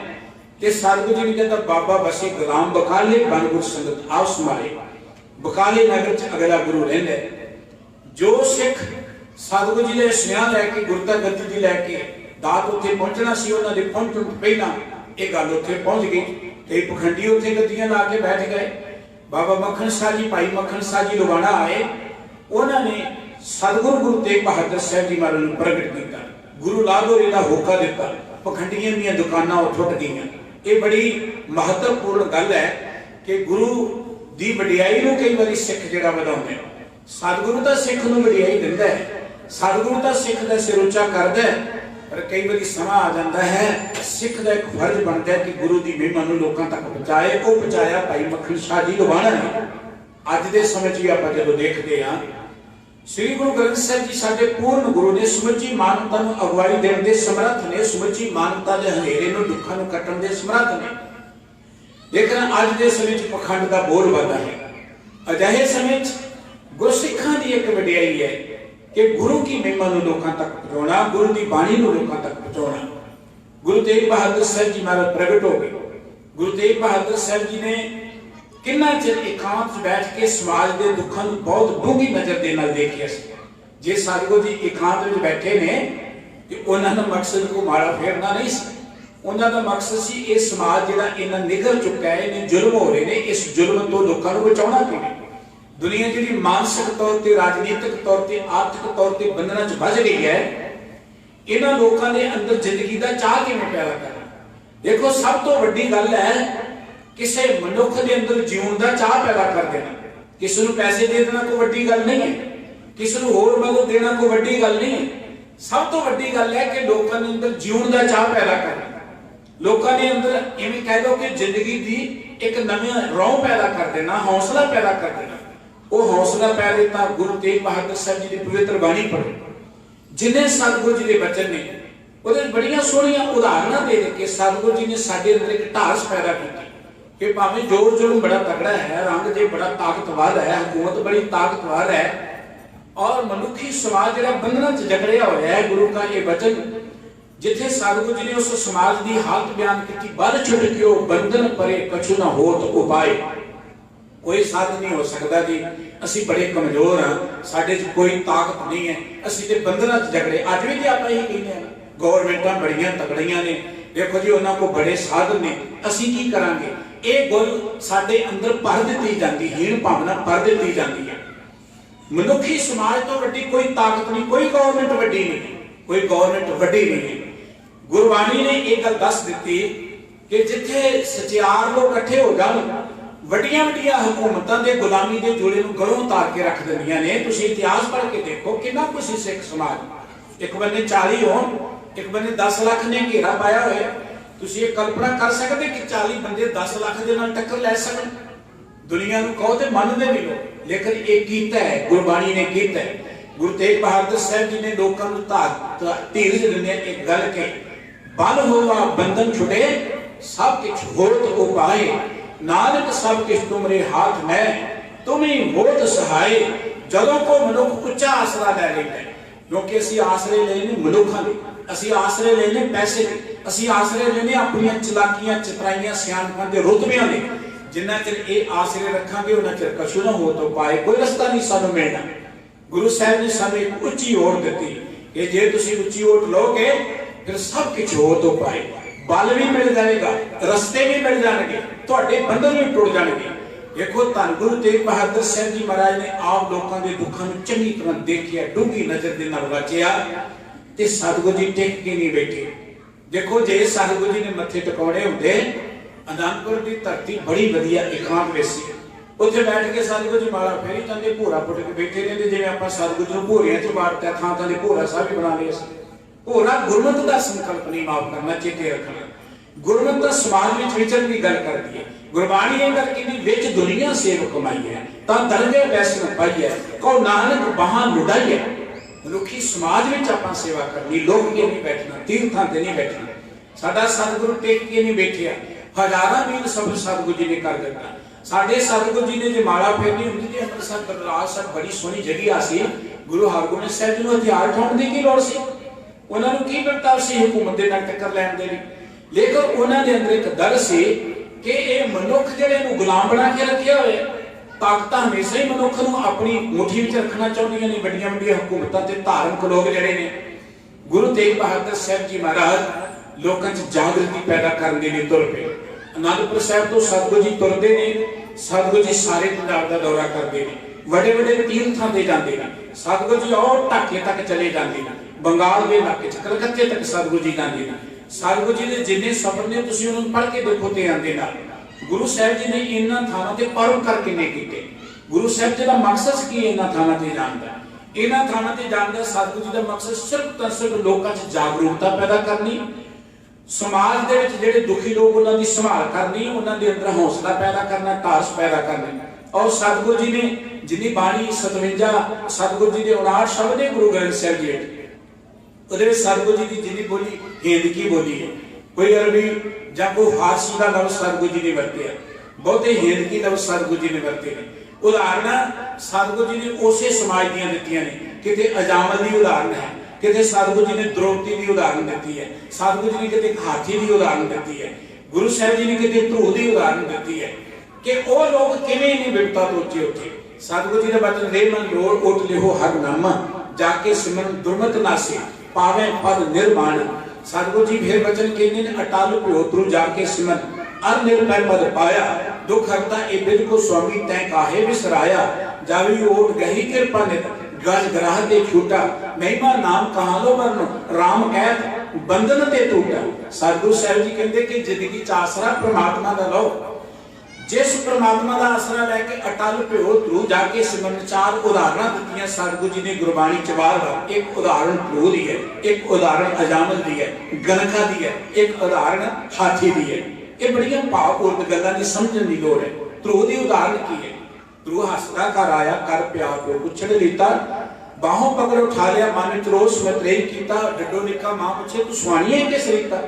Speaker 1: ते सतगुरु जी ने कहता बाबा बसी गुलाम बकाले बन गुर संगत आप समारे। बकाले नगर च अगला गुरु रहिंदा। जो सिख सतगुरु जी ने स्नेहा लैके गुरता गति जी लैके दात उत्थे पहुंचना सी, उन्हां दे पहुंचण तो पहला ये गल उत्थे पहुंच गई ते पखंडी उत्थे गद्दियां ला के बैठ गए। बाबा मक्खन शाह जी, भाई मक्खन शाह जी लुबाना आए, उन्होंने सतगुरु गुरु तेग बहादुर साहब जी महाराज नूं प्रगट किया, गुरु लादोरे दा होका दिता, पखंडियां दीयां दुकानां टुट गईयां। ये बड़ी महत्वपूर्ण गल है कि गुरु दी वडियाई नूं कई बारी सिख जिहड़ा वधाउंदा है, सतगुरु दा सिख नूं वडियाई दिंदा है, सतगुरु दा सिख दा सिर उच्चा करदा है। पर कई बारी समा आ जाता है, सिख का एक फर्ज बनता है कि गुरु की महिमा नूं लोकां तक पहुंचाए। वो पहुंचाया भाई मक्खन शाह जी लुबाना ने। अज के समय भी आप जो देखते हैं, श्री गुरु ग्रंथ साहिब जी साडे पूर्ण गुरु ने, समुची मानवता नूं अगवाई देण दे समर्थ ने, समुची मानवता के हनेरे नूं दुखां नूं कट्टण दे समर्थ ने। लेकिन अज के समय पखंड का बोल वधा है। अजिहे समय गुरसिखां की एक वडियाई है कि गुरु की महिमा नूं लोकां तक पहुंचाउणा, गुरु की बाणी नूं लोकां तक पहुंचाउणा। गुरु तेग बहादुर साहब जी महाराज प्रगट हो गए। गुरु तेग बहादुर साहब जी ने किन्ना चिर एकांत बैठ के समाज के दुखों को बहुत डूंगी नजर दे नाल देखिया सी। जे सतगुरु जी एकांत में बैठे ने कि उन्हां दा मकसद को माड़ा फेरना नहीं सी, उन्हां दा मकसद सी ये समाज जिहड़ा इन्ना निगल चुका है, इन्ने जुल्म हो रहे ने, इस जुल्म तो लोकां नूं बचाउणा किवें। दुनिया जी मानसिक तौर पर, राजनीतिक तौर पर, आर्थिक तौर पर बंधना च बज गई है, इन्हां लोकां दे अंदर जिंदगी का चाह किवें पैदा करना। देखो सब तो वड्डी गल है किसी मनुख के अंदर जीवन का चाह पैदा कर देना। किसी को पैसे दे देना कोई वड्डी गल नहीं है, किसी को होर मदद देना कोई वड्डी गल नहीं है। सब तो वड्डी गल है कि लोगों के अंदर जीवन का चाह पैदा करना, लोगों के अंदर इवें कह लो कि जिंदगी की एक नवी रौं पैदा कर देना, हौसला पैदा कर देना। वो हौसला पै दिता गुरु तेग बहादुर साहब जी की पवित्र बाणी पढ़ो, जिन्हें सतगुरु जी के बचन ने वो बड़िया सोहनिया उदाहरण दे के सतगुरु जी ने साडे अंदर एक ढास पैदा की कि भावें जोर जुल्म बड़ा तगड़ा है, रंग जे बड़ा ताकतवर है, हुकूमत बड़ी ताकतवर है, और मनुखी समाज जिहड़ा बंधना च जकड़िया होया है। गुरु का ये वचन जिथे सतगुरु जी ने उस समाज की हालत बयान की, बल छुटकियो बंधन परे कछु ना होत उपाय। कोई साधन नहीं हो सकता जी, असी बड़े कमजोर हाँ, साडे च कोई ताकत नहीं है, असी ते बंधना च जकड़े। अज भी आप यही कहते हैं, गौरमेंटा बड़िया तगड़िया ने, देखो जी उन्होंने को बड़े साधन ने, असी की करांगे। ये गुल साडे अंदर भर दी जाती, हीण भावना भर दी जाती है। मनुखी समाज तो वड्डी कोई ताकत नहीं, कोई गौरमेंट वड्डी नहीं, कोई गौरमेंट वड्डी नहीं है। गुरबाणी ने एक गल दस दी कि जिथे सचियार लोग इकट्ठे हो जान, वड्डियां वड्डियां हुकूमतां दे गुलामी दे जोड़े नूं गलों उतार के रख दिंदियां ने। तुसीं इतिहास पढ़ के देखो कितना कुछ सिख समाज, एक बंदे 40 होण, एक बंदे 10 लाख ने घेरा पाया होया। तुसीं ये कल्पना कर सकते कि 40 बंदे 10 लाख दे नाल टक्कर लै सकण? दुनिया नूं कहो ते मनदे नहीं लोग, लेकिन ये कीता है, गुरबाणी ने कीता है। गुरु तेग बहादुर साहब जी ने लोकां नूं धीरज दिंदे एक गल के, बल होवा बंधन छुटे सब किछ होत उपाय, नानक सब किछ तुमरे हाथ में तुम्हें होत सहाय। जदों को मनुख उच्चा आसरा लै लैंदा है, क्योंकि असीं आसरे लेने मनुखां दे, असीं आसरे लेने पैसे दे, असीं आसरे लेने अपनियां चलाकियां चतराइयां सियाणपां दे रुतबियां दे। जिन्ना चिर ये आसरे रखांगे उन्ना चिर कछु ना हो तो पाए, कोई रास्ता नहीं सानू मिलना। गुरु साहब ने सानू एक उच्ची ओट दी कि जे तुसीं उच्ची ओट लोगे फिर सब कुछ हो तो पाए, बल भी मिल जाएगा, रस्ते भी मिल जाएंगे, तुहाडे बंधन भी टुट जाएंगे। देखो धन गुरु तेग बहादुर साहब जी महाराज ने आप लोगों के दुखों को चंगी तरह देखिया, डूंगी नजर दे नाल वाचिया ते सतगुरु जी टिक के नहीं बैठे। देखो जे सतगुरु जी ने मत्थे टिकाउणे हुंदे, आनंदपुर की धरती बड़ी वधिया एकांत वेसी, उत्थे बैठ के सतगुरु जी माला फेरी जांदे, भोरा पुट के बैठे रहंदे। जिवें आपां सतगुरु जी नूं भोरियां च वारता, थां थां दे भोरा साहब भी बना लिया। भोरा गुरमत का संकल्प नहीं, माफ करना, चेते रखना। गुरमत का समाज में विचरण की गल करती है। गुरबाणी ये गल की विच दुनिया सेव कमाई है, तां दरगे वैसन पाई है, कहो नानक बाहां लुटाई है। मनुखी समाज में आपां सेवा करनी, लोक के नहीं बैठना, तीर्थां ते नहीं बैठना। साडा सतगुरु टेक के नहीं बैठिया, हजारां मील सफर सतगुरु जी ने कर दिता। साडे सतगुरु जी ने जो माला फेरनी हुंदी ते अमृतसर दरबार साहब बड़ी सोहनी जगह सी, गुरु हरगोबिंद साहब जी नूं हथियार उठाउण दी की लोड़ सी? उन्हां नूं की बर्ताव सी हुकूमत दे नाल टक्कर लैण दे लई? लेकिन उन्हां दे अंदर एक डर सी कि ये मनुख जिहड़े नूं गुलाम बना के रखिया होया, ताकत हमेशा ही मनुख नूं अपनी मुट्ठी विच रखना चाहुंदियां ने। वड्डियां वड्डियां हुकूमतां ते धार्मिक लोग जिहड़े ने, गुरु तेग बहादुर साहब जी महाराज लोकां 'च जागृति पैदा करन दे लई तुर पे। आनंदपुर साहब तो सतगुरु जी तुरदे ने, सतगुरु जी सारे पंजाब दा दौरा करदे ने, बड़े बड़े तीर्थां ते जांदे ने। सतगुरु जी और ढाके तक चले जांदे ने, बंगाल दे इलाके च कलकत्ते तक सतगुरु जी जांदे ने। सतगुरु जी दे जिन्ने सफर ने तुसीं उन्हां नूं पढ़ के देखो ते आंदे नाल। गुरु साहब जी ने इन्हां थावां ते परोपकार किन्ने कीते। गुरु साहब जी दा मकसद की इन्हां थावां ते जाण दा? इन्हां थावां ते जाण दा सतगुरु जी दा मकसद सिर्फ तां सिर्फ लोकां 'च जागरूकता पैदा करनी, समाज दे विच जिहड़े दुखी लोग उन्हां दी संभाल करनी, उन्हां दे अंदर हौसला पैदा करना, टारस पैदा करनी। और सतगुरु जी ने जिन्नी बाणी 57 सतगुरु जी दे 59 शब्द ने गुरु ग्रंथ साहब जी ਉਹਦੇ ਵਿੱਚ सतगुरु जी की जिन्नी बोली हेंदकी बोली है, कोई अरबी ਜਾਂ कोई फारसी का लफ्ज सतगुरु जी ने वरतिया, बहुते हेंदकी लफ्ज सतगुरु जी ने वरते ने। उदाहरण सतगुरु जी ने उसे समाज दियां दित्तियां ने, किते अजामल की उदाहरण है, किते सतगुरु जी ने द्रौपदी की उदाहरण दी है, सतगुरु जी ने किते हाथी की उदाहरण दी है, गुरु साहब जी ने किते ध्रुव की उदाहरण दी है कि वो लोग किवें इन्नी विपता तो उच्चे उठे। सतगुरु जी का वचन रे मन लोड़ उठ लिहो हर नाम, जाके सिमरन दुर्मत नासे पावे पद निर्माण। सतगुरु जी फिर वचन कहते हैं अटल प्यो त्रु जाके सिमरन अर निर्भय पद पाया, दुख हरता ए बिद को स्वामी तै काहे बिसराया, जावी ओट गही कृपा नित गज ग्राह दे छूटा, महिमा नाम कहां लो वर्ण राम कहत बंधन ते टूटा। सतगुरु साहब जी कहते कि जिंदगी च आसरा परमात्मा दा लो, जिस परमात्मा का आसरा लैके अटल प्यो ध्रुव जाके सिमरन। चार उदाहरण दित्तियां सतगुरु जी ने गुरबाणी च बार-बार। एक उदाहरण ध्रुव दी है, एक उदाहरण अजामल दी है, गणका दी है, एक उदाहरण हाथी दी है। ये बड़ियां भावपूर्ण गल्लां दी समझण दी लोड़ है। ध्रुव दी उदाहरण की है? ध्रुव हसदा घर आया कर प्यार प्यो पुछड़ लीता, बाहों पकड़ उठा लिया मन च रोस मतरेई कीता, डड्डो निका मां पूछे तू सुहानी है किस रीता।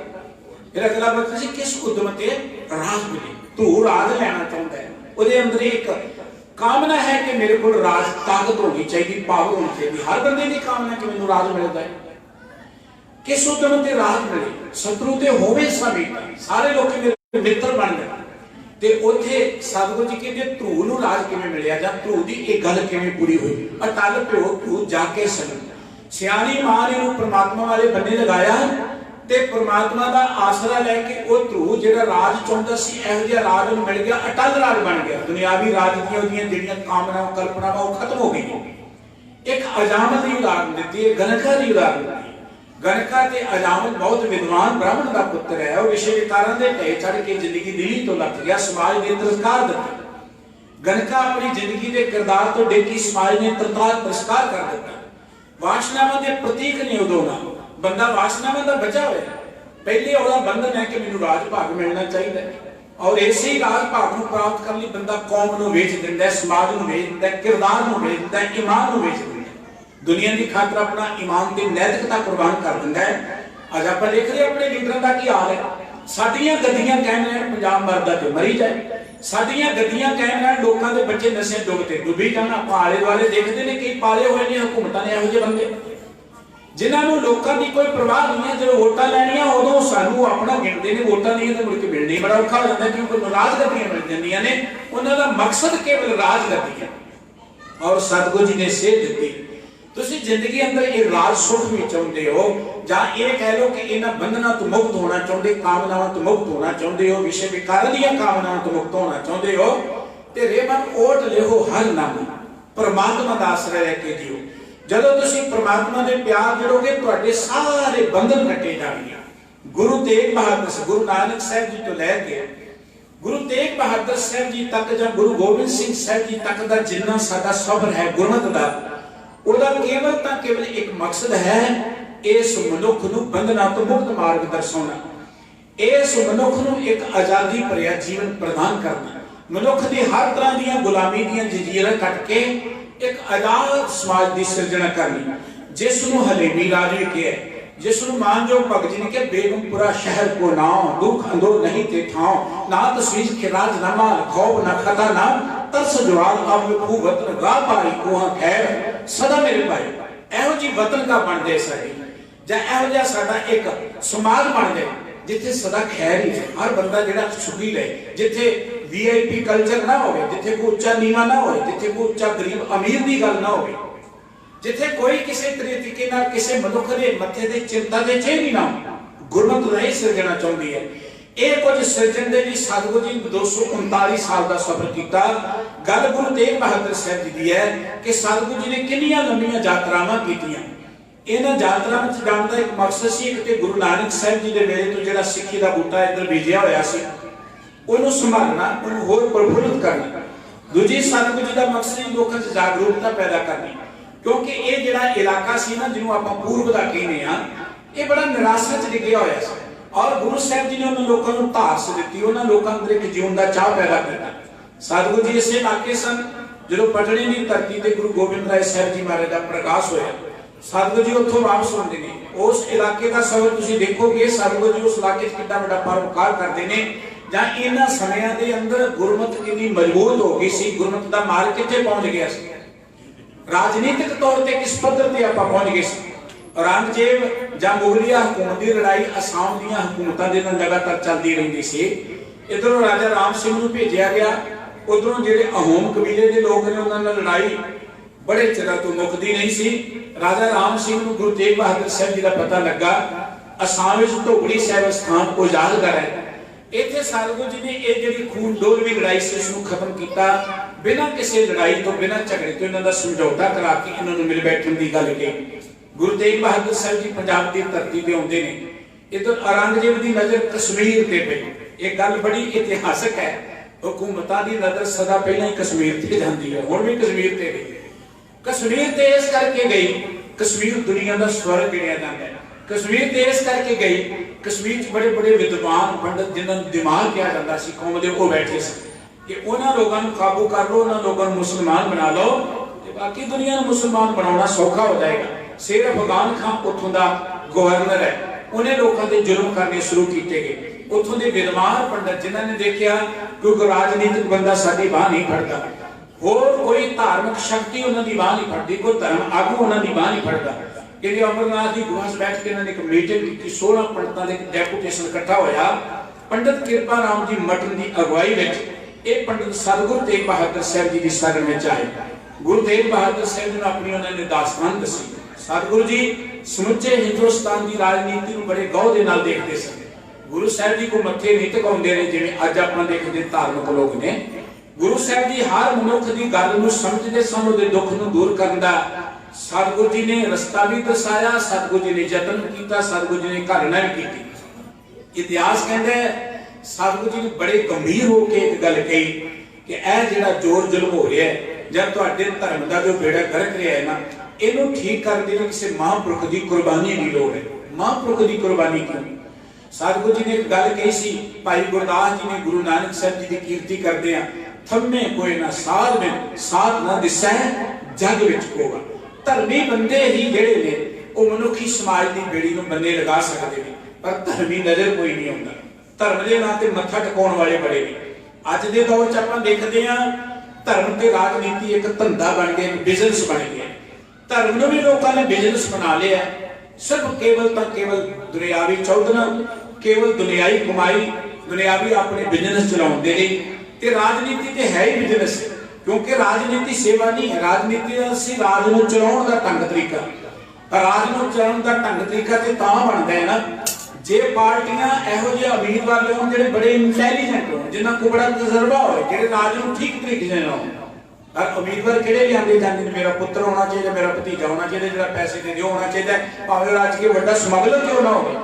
Speaker 1: फिर अगला वक्त सी किस उद्यम ते राज मिले, तू राज लेना चाहता है, ਉਹਦੇ अंदर एक कामना है कि मेरे को राज ताकत होनी चाहिए, पावर होनी चाहिए। हर बंदे की कामना कि मैनू राज मिलता है, किस उद्यम ते राज मिले, शत्रु ते होवे समीप, सारे लोग मेरे मित्र बन गए। ते उत्थे सतगुरु जी कहते ध्रुव नूं राज किवें मिलिया जां ध्रुव दी एक गल किवें पूरी हुई। अटल प्यो ध्रुव जाके सिमरन, सियाणी मां ने नूं परमात्मा वाले बन्ने लगाया ते परमात्मा दा आसरा लैके वो ध्रुव जिहड़ा राज चाहुंदा सी इहो जिहा राज नूं मिल गया, अटल राज बन गया। दुनियावी राज दी ओहदियां जिहड़ियां कामनावां कल्पनावां वो खत्म हो गई। एक अजामल दी उदाहरण दित्ती, गणका दी उदाहरण दी। गणका ते अजामल बहुत विद्वान ब्राह्मण का पुत्र है, वो विषय विकारां दे ढे चढ़ के जिंदगी दिली तो लग गया, समाज ने तिरस्कार दिता। गणका अपनी जिंदगी के किरदार तो डिगी, समाज ने तिरस्कार कर दिता। वासनावां दे प्रतीक ने उदों ना बंदा वासनावां दा बचा होया, पहले ओहदा बंधन है कि मैनू राज भाग मिलना चाहिए, और इसे ही राज भाग नूं प्राप्त करने बंदा कौम नूं वेच दिंदा है, समाज नूं वेच दिंदा है, किरदार नूं वेच दिंदा है, ईमान नूं वेच दिंदा है, दुनिया की खातर अपना ईमान ते नैतिकता कुर्बान कर दिंदा है। अज आपां देख रहे अपने लीडरां दा की हाल है। साडियां गद्दियां कहण लैण पंजाब मरदा ते मरी जाए, साडियां गद्दियां कहण लैण लोकां दे बच्चे नशे डुबते डुबी जाण। आपां आले दुआले देखदे ने कई पाले होए ने हुकूमतां ने इहो ਜਿਹੇ बंदे जिन्होंने लोगों की कोई परवाह नहीं है। जो वोटां लैनियां उदों सानू अपना गिणदे ने, वोटां नहीं तो मुड़ के मिलनी बड़ा औखा हो जाता है, क्योंकि राजगद्दियां मिल जांदियां ने। उन्हां दा मकसद केवल राजगद्दी है। और सतगुरु जी ने सेध दी, तुसीं जिंदगी अंदर ये राज सुख भी चाहुंदे हो जां ये कह लो कि इन्हां बंधनां तो मुक्त होना चाहुंदे, कामनावां तो मुक्त होना चाहुंदे हो, विषय विकारां दीयां कामनावां तो मुक्त होना चाहुंदे हो, ते रेमन ओट लिहो हर नाम, परमात्मा दा आसरा लैके जिओ। जदों तुसीं परमात्मा दे प्यार जड़ोगे तुहाडे सारे बंधन कटे जाणगे। गुरु तेग बहादुर गुरु नानक साहब जी तो लैके गुरु तेग बहादुर साहब जी तक जां गुरु गोबिंद सिंह साहब जी तक दा जिन्ना साडा सफर है गुरमत दा, ओहदा केवल तां केवल एक मकसद है, इस मनुख नूं बंधनां तो मुक्त मार्ग दर्शाउणा, इस मनुख नूं एक आजादी भरिया जीवन प्रदान करना, मनुख दी हर तरह दीयां गुलामी दीयां जंजीरां कट के एक आजाद समाज की सिरजना करनी, जिसनूं हलेमी राज भी कहा, जिसनूं मानजोग भगत जी ने कहा बेगमपुरा शहर को नाम, दुख अंदो नहीं ते ठाव, ना तस्वीर के राजनामा खौफ ना खता ना, तरस जवाल अब खू वतन गा पाई कोहा खैर सदा मेरे भाई। इहो जी वतन का बन जाए साडी, जां इहो जिहा साडा एक समाज बन जाए जिथे सदा खैर ही है, हर बंदा जिहड़ा सुखी रहे, जिथे VIP कल्चर ना हो, जिथे कोई उच्चा नीवा ना हो, जिथे कोई उच्चा गरीब अमीर की गल ना हो, जिथे कोई किसी तरीके नाल किसी मनुख के मथे ते चिंता दे चिन्ह ना हो। गुरमत नहीं सिरजना चाहती है। ये कुछ सिरजन के लिए सतगुरु जी 239 साल का सफर किया। गल गुरु तेग बहादुर साहब जी की है कि सतगुरु जी ने कितनियां लंबियां यात्रावां कीतियां। इन्हां यात्रावां च जाण दा एक मकसद सी, एक ते गुरु नानक साहब जी के वेले तो जिहड़ा सिक्खी का बूटा इधर बीजिया होया सी उहनूं संभालना, उहनूं होर प्रफुल्लित करना। दूजी सतगुरु जी का मकसद लोकां च जागरूकता पैदा करनी, क्योंकि ये जिहड़ा इलाका सी ना जिन्हों आपां पूर्व दा कहने आ, ये बड़ा निराशा च डिग्गिया होया सी। और गुरु साहब जी ने उन्होंने लोगों को धास दी, उन्होंने लोगों अंदर एक जीवन का चाह पैदा किया। सतगुरु जी इसे इलाके सन जो पटने की धरती से गुरु गोबिंद राय साहब जी महाराज का प्रकाश होया। सतगुरु जी उत्थों वापस होंदे ने, उस इलाके का सफर तुसीं देखोगे सतगुरु जी उस इलाके कितना बड़ा परोपकार करते हैं। जां इन्हां समयां दे अंदर गुरमत कितनी मजबूत हो गई सी, गुरमत का मार्ग कित्थे पहुंच गया सी, राजनीतिक तौर पर किस पद्धर ते आपां पहुंच गए सी। औरंगजेब जां मुगलिया हुकूमत की लड़ाई असम दी हुकूमतां दे नाल लगातार चलती रहिंदी सी। इधरों राजा राम सिंह नूं भेजिया गया, उधरों जिहड़े अहोम कबीले के लोग ने उन्हां नाल लड़ाई बड़े चिरां तो मुकदी नहीं सी। राजा राम सिंह नूं गुरु तेग बहादुर साहब जी का पता लगा असम विच धोबड़ी साहिब स्थान उजागर है, इत्थे सतगुरु जी ने ये जिहड़ी खून डोलवी लड़ाई सी उसनूं खत्म किया। बिना किसी लड़ाई तो बिना झगड़े तो इन्हां दा समझौता करा के इन्हां नूं मिल बैठण दी गल कही। गुरु तेग बहादुर साहब जी पंजाब की धरती पर आते हैं, इधर औरंगजेब की नजर कश्मीर से पई। एक गल बड़ी इतिहासक है, हुकूमतां की नजर सदा पहले ही कश्मीर से जाती है, हुण भी कश्मीर से गई। कश्मीर से इस करके गई, कश्मीर दुनिया का स्वर्ग गिणिया जाता है। कश्मीर से इस करके गई, कश्मीर बड़े बड़े विद्वान पंडित जिन्होंने दिमाग किया जाता सी कौम के वो बैठे थे कि उन्होंने लोगों को काबू कर लो, उन्होंने लोगों को मुसलमान बना लो, बाकी दुनिया को मुसलमान बनाना सौखा हो जाएगा। शेर अफगान खान उतों का गवर्नर है, उन्हें लोगों के जुल्म करने शुरू किए गए। उतों के विद्वान पंडित जिन्होंने देखा क्योंकि राजनीतिक बंदा साडी बाह नहीं फड़ता, होर कोई धार्मिक शक्ति उन्होंने बाह नहीं फड़ती, कोई धर्म आगू उन्होंने बाह नहीं फड़ता। कि अमरनाथ की गुफा बैठ के इन्होंने एक मीटिंग की, 16 पंडितों का डेपुटेशन इकट्ठा होया। पंडित कृपा राम जी मटन की अगवाई में ये पंडित सतगुरु तेग बहादुर साहब जी की शरण में आए। गुरु तेग बहादुर साहब जी ने अपनी उन्होंने दास्तान दसी। सतगुरु जी समुचे हिंदुस्तान की राजनीति में बड़े गौर के नाल देखते सन। गुरु साहब जी को मत्थे नहीं टिकाउंदे ने जिवें अज आपां देखदे धार्मिक लोग ने। गुरु साहब जी हर मनुख की गल नूं समझदे सन, उहदे दुख नूं दूर करन दा सतगुरु जी ने रस्ता भी दसाया, सतगुरु जी ने यतन किया, सतगुरु जी ने घालना भी की। इतिहास कहता है सतगुरु जी ने बड़े गंभीर होकर एक गल कही कि यह जिहड़ा जोर जुल्म हो रहा है जब तुहाडे धर्म का जो बेड़ा गर्क रहा है ना, इनू ठीक करने लिए किसी महापुरुख की कुर्बानी की लोड़ है। महापुरुष की कुर्बानी क्यों? सतगुरु जी ने एक गल कही सी, भाई गुरदास जी ने गुरु नानक साहब जी की कीर्ति करते हैं, थम्मे कोई ना साध में साध ना दिसै जग विच होगा। धर्मी बंदे ही जेड़े ने वो मनुखी समाज की बेड़ी नूं बन्ने लगा सकते हैं, पर धर्मी नजर कोई नहीं आता। धर्म के नाम से मत्था टिकाउण वाले बड़े ने। अज के दौर च आपां देखते हैं धर्म ते राजनीति एक धंधा बन गया, बिजनेस बन गया। धर्म नूं भी लोगों ने बिजनेस बना लिया, सिर्फ केवल तो केवल दुनियावी चौधना, केवल दुनियाई कमाई, दुनियावी अपने बिजनेस चलाउंदे ने। ते राजनीति ते है ही बिजनेस, क्योंकि राजनीति सेवा नहीं है। राजनीति असीं राज नूं चलाउण दा ढंग तरीका, राज नूं चलाउण दा ढंग तरीका ते तां बनदा है ना जे पार्टियां इहो ਜਿਹੇ उम्मीदवार लियाउण ਜਿਹੜੇ बड़े इंटैलीजेंट होण, जिन्हां को बड़ा तजर्बा होए, ਜਿਹੜੇ राज नूं ठीक तरीके नाल लाउण। और उम्मीदवार किहड़े लिआंदे जांदे ने, मेरा पुत्र होना चाहिए, मेरा भतीजा होना चाहिए, जिहड़ा पैसे दे दिओ होना चाहिए, भावें राज के वड्डा समगलर क्यों ना होवे।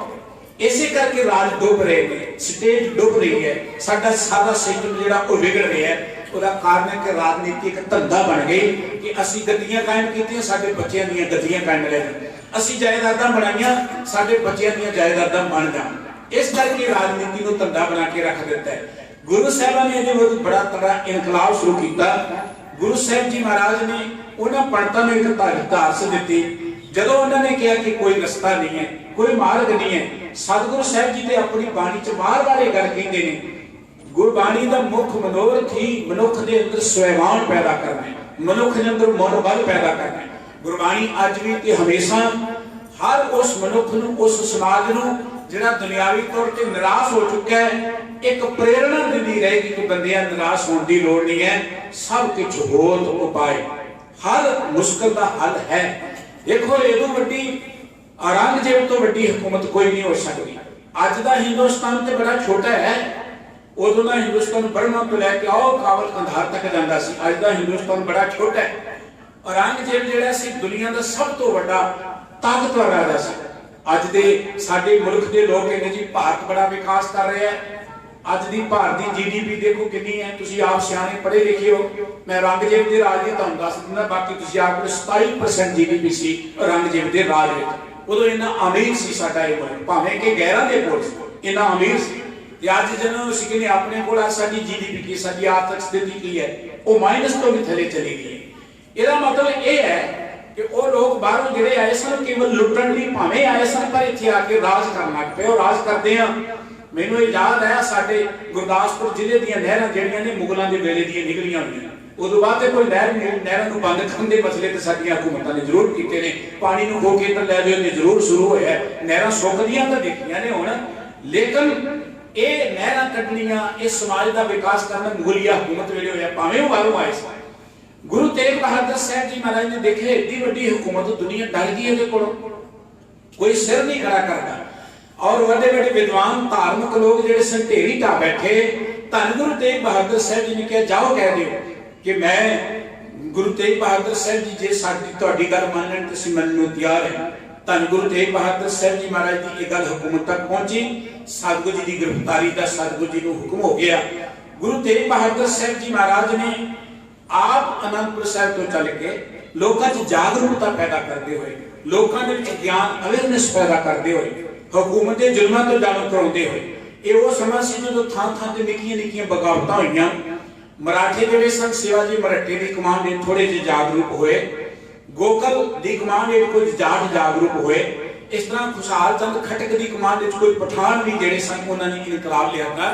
Speaker 1: इसे करके राज डुब रहे हैं, स्टेज डुब रही है, साडा सारा सिस्टम जिहड़ा वो बिगड़ रहा है। ਉਹਦਾ ਕਾਰਨ है कि राजनीति एक धंधा बन गई कि ਅਸੀਂ ਗੱਦੀਆਂ ਕਾਇਮ ਕੀਤੀਆਂ, ਸਾਡੇ ਬੱਚਿਆਂ ਦੀਆਂ ਗੱਦੀਆਂ ਕਾਇਮ ਰਹਿਣ, ਅਸੀਂ ਜਾਇਦਾਦਾਂ ਬਣਾਈਆਂ, ਸਾਡੇ ਬੱਚਿਆਂ ਦੀਆਂ ਜਾਇਦਾਦਾਂ ਬਣ ਜਾਣ। इस करके राजनीति को धंधा बना के रख देता है। गुरु साहब ने ये बहुत बड़ा तगड़ा इनकलाब शुरू किया। गुरु साहब जी महाराज ने उन्होंने पंडितों ने एक दास दी। जदों उन्होंने कहा कि कोई रास्ता नहीं है, कोई मार्ग नहीं है, सतगुरु साहब जी ने अपनी बाणी च बार बार ये गल कहते हैं, गुरबाणी का मुख मनोरथ ही मनुख के अंदर स्वैमान पैदा करना, मनुख के अंदर मनोबल पैदा करना। गुरबाणी अज भी ते हमेशा हर उस मनुख नूं, उस समाज नूं ਜਿਹੜਾ ਦੁਨਿਆਵੀ ਤੌਰ ਤੇ ਨਿਰਾਸ਼ ਹੋ ਚੁੱਕਾ ਹੈ, ਇੱਕ ਪ੍ਰੇਰਣਾ ਦਿੰਦੀ ਰਹੇਗੀ ਕਿ ਬੰਦਿਆਂ ਨਿਰਾਸ਼ ਹੋਣ ਦੀ ਲੋੜ ਨਹੀਂ ਹੈ, ਸਭ ਕੁਝ ਹੋਤ ਉਪਾਏ, ਹਰ ਮੁਸ਼ਕਲ ਦਾ ਹੱਲ ਹੈ। ਦੇਖੋ ਇਹਦੋਂ ਵੱਡੀ ਔਰੰਗਜ਼ੇਬ ਤੋਂ ਵੱਡੀ ਹਕੂਮਤ ਕੋਈ ਨਹੀਂ ਹੋ ਸਕਦੀ। ਅੱਜ ਦਾ ਹਿੰਦੁਸਤਾਨ ਤੇ ਬੜਾ ਛੋਟਾ ਹੈ, ਉਦੋਂ ਦਾ ਹਿੰਦੁਸਤਾਨ ਬਰਮਾ ਤੋਂ ਲੈ ਕੇ ਆਓ ਕਾਬਲ ਕੰਧਾਰ ਤੱਕ ਜਾਂਦਾ ਸੀ। ਅੱਜ ਦਾ ਹਿੰਦੁਸਤਾਨ ਬੜਾ ਛੋਟਾ ਹੈ। ਔਰੰਗਜ਼ੇਬ ਜਿਹੜਾ ਸੀ ਦੁਨੀਆ ਦਾ ਸਭ ਤੋਂ ਵੱਡਾ ਤਾਕਤਵਰ ਰਾਜਾ ਸੀ। ਅੱਜ ਦੇ ਸਾਡੇ ਮੁਲਕ ਦੇ ਲੋਕ ਕਹਿੰਦੇ ਜੀ ਭਾਰਤ ਬੜਾ ਵਿਕਾਸ ਕਰ ਰਿਹਾ ਹੈ। ਅੱਜ ਦੀ ਭਾਰਤ ਦੀ GDP ਦੇਖੋ ਕਿੰਨੀ ਹੈ, ਤੁਸੀਂ ਆਪ ਸਿਆਣੇ ਪੜ੍ਹੇ ਲਿਖੇ ਹੋ। ਮੈਂ ਔਰੰਗਜ਼ੇਬ ਦੇ ਰਾਜ ਦੀ ਤੁਹਾਨੂੰ ਦੱਸ ਦਿੰਦਾ, ਬਾਕੀ ਤੁਸੀਂ ਆਪ ਕੋਲ 27% GDP ਸੀ ਔਰੰਗਜ਼ੇਬ ਦੇ ਰਾਜ ਵਿੱਚ। ਉਦੋਂ ਇੰਨਾ ਅਮੀਰ ਸੀ ਸਾਡਾ ਇਹ ਮੁਲਕ, ਭਾਵੇਂ ਕਿ ਗੈਰਾਂ ਦੇ ਕੋਲ ਸੀ, ਇੰਨਾ ਅਮੀਰ ਸੀ। ਤੇ ਅੱਜ ਜਦੋਂ ਅਸੀਂ ਕਹਿੰਦੇ ਆਪਣੇ ਕੋਲ ਸਾਡੀ GDP ਕੀ, ਸਾਡੀ ਆਰਥਿਕ ਸਥਿਤੀ ਕੀ ਹੈ, ਉਹ ਮਾਈਨਸ ਤੋਂ ਵੀ ਥੱਲੇ ਚਲੀ ਗਈ ਹੈ। ਇਹਦਾ ਮਤਲਬ ਇਹ ਹੈ ਕਿ ਉਹ ਲੋਕ ਬਾਹਰੋਂ ਜਿਹੜੇ ਆਏ ਸਨ ਕੇਵਲ ਲੁੱਟਣ ਲਈ ਭਾਵੇਂ ਆਏ ਸਨ, ਪਰ ਇੱਥੇ ਆ ਕੇ ਰਾਜ ਕਰਨ ਲੱਗ ਪਏ। ਉਹ ਰਾਜ ਕਰਦੇ ਆ। ਮੈਨੂੰ ਇਹ ਯਾਦ ਹੈ ਸਾਡੇ ਗੁਰਦਾਸਪੁਰ ਜ਼ਿਲ੍ਹੇ ਦੀਆਂ ਨਹਿਰਾਂ ਜਿਹੜੀਆਂ ਨੇ ਮੁਗਲਾਂ ਦੇ ਵੇਲੇ ਦੀਆਂ ਨਿਕਲੀਆਂ ਹੋਈਆਂ, ਉਦੋਂ ਬਾਅਦ ਤੇ ਕੋਈ ਨਹਿਰਾਂ ਨੂੰ ਬੰਦ ਕਰਨ ਦੇ ਮਸਲੇ ਤੇ ਸਾਡੀਆਂ ਹਕੂਮਤਾਂ ਨੇ ਜ਼ਰੂਰ ਕੀਤੇ ਨੇ। ਪਾਣੀ ਨੂੰ ਖੋ ਕੇ ਤਾਂ ਲੈ ਦਿਓ ਨੇ ਜ਼ਰੂਰ ਸ਼ੁਰੂ ਹੋਇਆ। ਨਹਿਰਾਂ ਸੁੱਕਦੀਆਂ ਤਾਂ ਦੇਖੀਆਂ ਨੇ ਹੁਣ, ਲੇਕਿਨ ਇਹ ਨਹਿਰਾਂ ਕੱਢਣੀਆਂ, ਇਸ ਸਮਾਜ ਦਾ ਵਿਕਾਸ ਕਰਨਾ ਮੁਗਲਿਆ ਹਕੂਮਤ ਵੇਲੇ ਹੋਇਆ, ਭਾਵੇਂ ਉਹ ਬਾਹਰੋਂ ਆਏ ਸਨ। ਗੁਰੂ ਤੇਗ ਬਹਾਦਰ ਸਾਹਿਬ ਜੀ ਮਹਾਰਾਜ ਨੇ ਦੇਖੇ ਏਡੀ ਵੱਡੀ ਹਕੂਮਤ, ਦੁਨੀਆ ਡਰ ਗਈ ਇਹਦੇ ਕੋਲੋਂ, ਕੋਈ ਸਿਰ ਨਹੀਂ ਖੜਾ ਕਰਦਾ। ਔਰ ਵੱਡੇ ਵੱਡੇ ਵਿਦਵਾਨ ਧਾਰਮਿਕ ਲੋਕ ਜਿਹੜੇ ਸਨ ਢੇਰੀ ਢਾ ਬੈਠੇ। ਧੰਨ ਗੁਰੂ ਤੇਗ ਬਹਾਦਰ ਸਾਹਿਬ ਜੀ ਨੇ ਕਿਹਾ ਜਾਓ ਕਹਿ ਦਿਓ ਕਿ ਮੈਂ ਗੁਰੂ ਤੇਗ ਬਹਾਦਰ ਸਾਹਿਬ ਜੀ ਜੇ ਸਾਡੀ ਤੁਹਾਡੀ ਗੱਲ ਮੰਨਣ ਤੁਸੀਂ ਮੰਨਣ ਨੂੰ ਤਿਆਰ ਹੈ। ਧੰਨ ਗੁਰੂ ਤੇਗ ਬਹਾਦਰ ਸਾਹਿਬ ਜੀ ਮਹਾਰਾਜ ਦੀ ਇਹ ਗੱਲ ਹਕੂਮਤ ਤੱਕ ਪਹੁੰਚੀ। ਸਤਿਗੁਰੂ ਜੀ ਦੀ ਗ੍ਰਿਫਤਾਰੀ ਦਾ ਸਤਿਗੁਰੂ ਜੀ ਨੂੰ ਹੁਕਮ ਹੋ ਗਿਆ। ਗੁਰੂ ਤੇਗ ਬਹਾਦਰ ਸਾਹਿਬ ਜੀ ਮਹਾਰਾਜ ਨੇ ਆਪ ਅਨੰਦਪੁਰ ਸਾਹਿਬ ਤੋਂ ਚੱਲ ਕੇ ਲੋਕਾਂ 'ਚ ਜਾਗਰੂਕਤਾ ਪੈਦਾ ਕਰਦੇ ਹੋਏ, ਲੋਕਾਂ ਦੇ ਵਿੱਚ ਗਿਆਨ ਅਵੇਅਰਨੈਸ ਪੈਦਾ ਕਰਦੇ ਹੋਏ, ਹਕੂਮਤ ਦੇ ਜ਼ੁਲਮਾਂ ਤੋਂ ਜਾਣੂ ਕਰਾਉਂਦੇ ਹੋਏ। ਇਹ ਉਹ ਸਮਾਂ ਸੀ ਜਦੋਂ ਥਾਂ ਥਾਂ ਤੇ ਨਿੱਕੀਆਂ ਨਿੱਕੀਆਂ ਬਗਾਵਤਾਂ ਹੋਈਆਂ। ਮਰਾਠੇ ਜਿਹੜੇ ਸਨ ਸ਼ਿਵਾਜੀ ਮਰਾਠੇ ਦੀ ਕਮਾਂਡ ਦੇ ਥੋੜੇ ਜਿਹੇ ਜਾਗਰੂਕ ਹੋਏ, ਗੋਕਲ ਦੀ ਕਮਾਂਡ ਦੇ ਕੁਝ ਜਾਟ ਜਾਗਰੂਕ ਹੋਏ। ਇਸ ਤਰ੍ਹਾਂ ਖੁਸ਼ਹਾਲ ਚੰਦ ਖਟਕ ਦੀ ਕਮਾਂਡ ਵਿੱਚ ਕੋਈ ਪਠਾਨ ਵੀ ਜਿਹੜੇ ਸਨ, ਉਹਨਾਂ ਨੇ ਇਨਕਲਾਬ ਲਿਆਂਦਾ।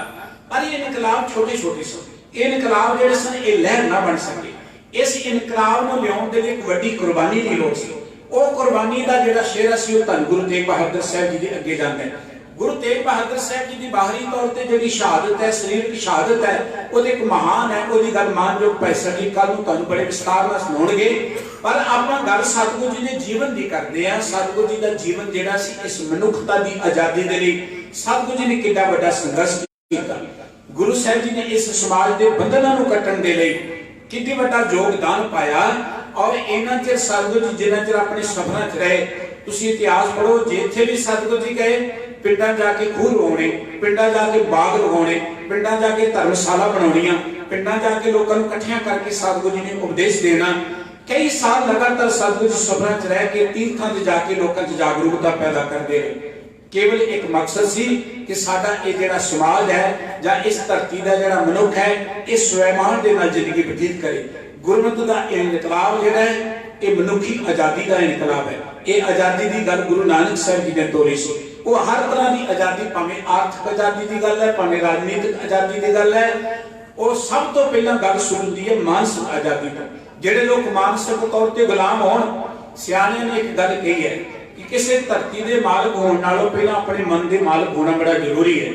Speaker 1: ਪਰ ਇਹ ਇਨਕਲਾਬ ਛੋਟੇ ਛੋਟੇ ਸਨ। ਇਹ ਇਨਕਲਾਬ ਜਿਹੜੇ ਸਨ ਇਹ ਲਹਿਰ ਨਾ ਬਣ ਸਕੇ। ਇਸ ਇਨਕਲਾਬ ਨੂੰ ਲਿਆਉਣ ਦੇ ਲਈ ਇੱਕ ਵੱਡੀ ਕੁਰਬਾਨੀ ਦੀ ਲੋੜ ਸੀ। ਉਹ ਕੁਰਬਾਨੀ ਦਾ ਜਿਹੜਾ ਸ਼ੇਰਾ ਸੀ ਉਹ ਧੰਨ ਗੁਰੂ ਤੇਗ ਬਹਾਦਰ ਸਾਹਿਬ ਜੀ ਦੇ ਅੱਗੇ ਜਾਂਦਾ ਹੈ। ਗੁਰੂ ਤੇਗ ਬਹਾਦਰ ਸਾਹਿਬ ਜੀ ਦੀ ਬਾਹਰੀ ਤੌਰ ਤੇ ਜਿਹੜੀ ਸ਼ਹਾਦਤ ਹੈ, ਸਰੀਰਕ ਸ਼ਹਾਦਤ ਹੈ, ਉਹਦੇ ਇੱਕ ਮਹਾਨ ਹੈ। ਉਹਦੀ ਗੱਲ ਮਾਨਯੋਗ ਭਾਈ ਸਾਹਿਬ ਕੱਲ ਨੂੰ ਤੁਹਾਨੂੰ ਬੜੇ ਵਿਸਤਾਰ ਨਾਲ ਸੁਣਾਉਣਗੇ। ਪਰ ਆਪਾਂ ਗੱਲ ਸਤਿਗੁਰੂ ਜੀ ਦੇ ਜੀਵਨ ਦੀ ਕਰਦੇ ਹਾਂ। ਸਤਿਗੁਰੂ ਜੀ ਦਾ ਜੀਵਨ ਜਿਹੜਾ ਸੀ, ਇਸ ਮਨੁੱਖਤਾ ਦੀ ਆਜ਼ਾਦੀ ਦੇ ਲਈ ਸਤਿਗੁਰੂ ਜੀ ਨੇ ਕਿੰਨਾ ਵੱਡਾ ਸੰਘਰਸ਼ ਕੀਤਾ। ਗੁਰੂ ਸਾਹਿਬ ਜੀ ਨੇ ਇਸ ਸਮਾਜ ਦੇ ਬੰਧਨਾਂ ਨੂੰ ਕੱਟਣ ਦੇ ਲਈ ਕਿੰਨਾ ਵੱਡਾ ਯੋਗਦਾਨ ਪਾਇਆ। ਔਰ ਇਹਨਾਂ ਚਿਰ ਸਤਿਗੁਰੂ ਜੀ ਜਿੰਨਾ ਚਿਰ ਆਪਣੇ ਸਫਰਾਂ 'ਚ ਰਹੇ, ਤੁਸੀਂ ਇਤਿਹਾਸ ਪੜ੍ਹੋ, ਜਿੱਥੇ ਵੀ ਸਤਿਗੁਰੂ ਜੀ ਗਏ ਪਿੰਡਾਂ ਜਾ ਕੇ ਖੂਹ ਲਗਾਉਣੇ, ਪਿੰਡਾਂ ਜਾ ਕੇ ਬਾਗ ਲਗਾਉਣੇ, ਪਿੰਡਾਂ ਜਾ ਕੇ ਧਰਮਸ਼ਾਲਾ ਬਣਾਉਣੀਆਂ, ਪਿੰਡਾਂ ਜਾ ਕੇ ਲੋਕਾਂ ਨੂੰ ਇਕੱਠਿਆਂ ਕਰਕੇ ਸਤਿਗੁਰੂ ਜੀ ਨੇ ਉਪਦੇਸ਼ ਦੇਣਾ। ਕਈ ਸਾਲ ਲਗਾਤਾਰ ਸਤਿਗੁਰੂ ਜੀ ਸਫਰਾਂ 'ਚ ਰਹਿ ਕੇ ਤੀਰਥਾਂ 'ਤੇ ਜਾ ਕੇ ਲੋਕਾਂ 'ਚ ਜਾਗਰੂਕਤਾ ਪੈਦਾ ਕਰਦੇ ਰਹੇ। ਕੇਵਲ ਇੱਕ ਮਕਸਦ ਸੀ ਕਿ ਸਾਡਾ ਇਹ ਜਿਹੜਾ ਸਮਾਜ ਹੈ ਜਾਂ ਇਸ ਧਰਤੀ ਦਾ ਜਿਹੜਾ ਮਨੁੱਖ ਹੈ, ਇਹ ਸਵੈਮਾਨ ਦੇ ਨਾਲ ਜ਼ਿੰਦਗੀ ਬਤੀਤ ਕਰੇ। ਗੁਰਮਤਿ ਦਾ ਇਹ ਇਨਕਲਾਬ ਜਿਹੜਾ ਹੈ, ਇਹ ਮਨੁੱਖੀ ਆਜ਼ਾਦੀ ਦਾ ਇਨਕਲਾਬ ਹੈ। ਇਹ ਆਜ਼ਾਦੀ ਦੀ ਗੱਲ ਗੁਰੂ ਨਾਨਕ ਸਾਹਿਬ ਜੀ ਨੇ ਤੋਰੀ ਸੀ। ਉਹ ਹਰ ਤਰ੍ਹਾਂ ਦੀ ਆਜ਼ਾਦੀ, ਭਾਵੇਂ ਆਰਥਿਕ ਆਜ਼ਾਦੀ ਦੀ ਗੱਲ ਹੈ, ਭਾਵੇਂ ਰਾਜਨੀਤਿਕ ਆਜ਼ਾਦੀ ਦੀ ਗੱਲ ਹੈ, ਉਹ ਸਭ ਤੋਂ ਪਹਿਲਾਂ ਗੱਲ ਸੁਣਦੀ ਹੈ ਮਾਨਸਿਕ ਆਜ਼ਾਦੀ ਤੋਂ। ਜਿਹੜੇ ਲੋਕ ਮਾਨਸਿਕ ਤੌਰ ਤੇ ਗੁਲਾਮ ਹੋਣ, ਸਿਆਣਿਆਂ ਨੇ ਇੱਕ ਗੱਲ ਕਹੀ ਹੈ ਕਿ ਕਿਸੇ ਧਰਤੀ ਦੇ ਮਾਲਕ ਹੋਣ ਨਾਲੋਂ ਪਹਿਲਾਂ ਆਪਣੇ ਮਨ ਦੇ ਮਾਲਕ ਹੋਣਾ ਬੜਾ ਜ਼ਰੂਰੀ ਹੈ।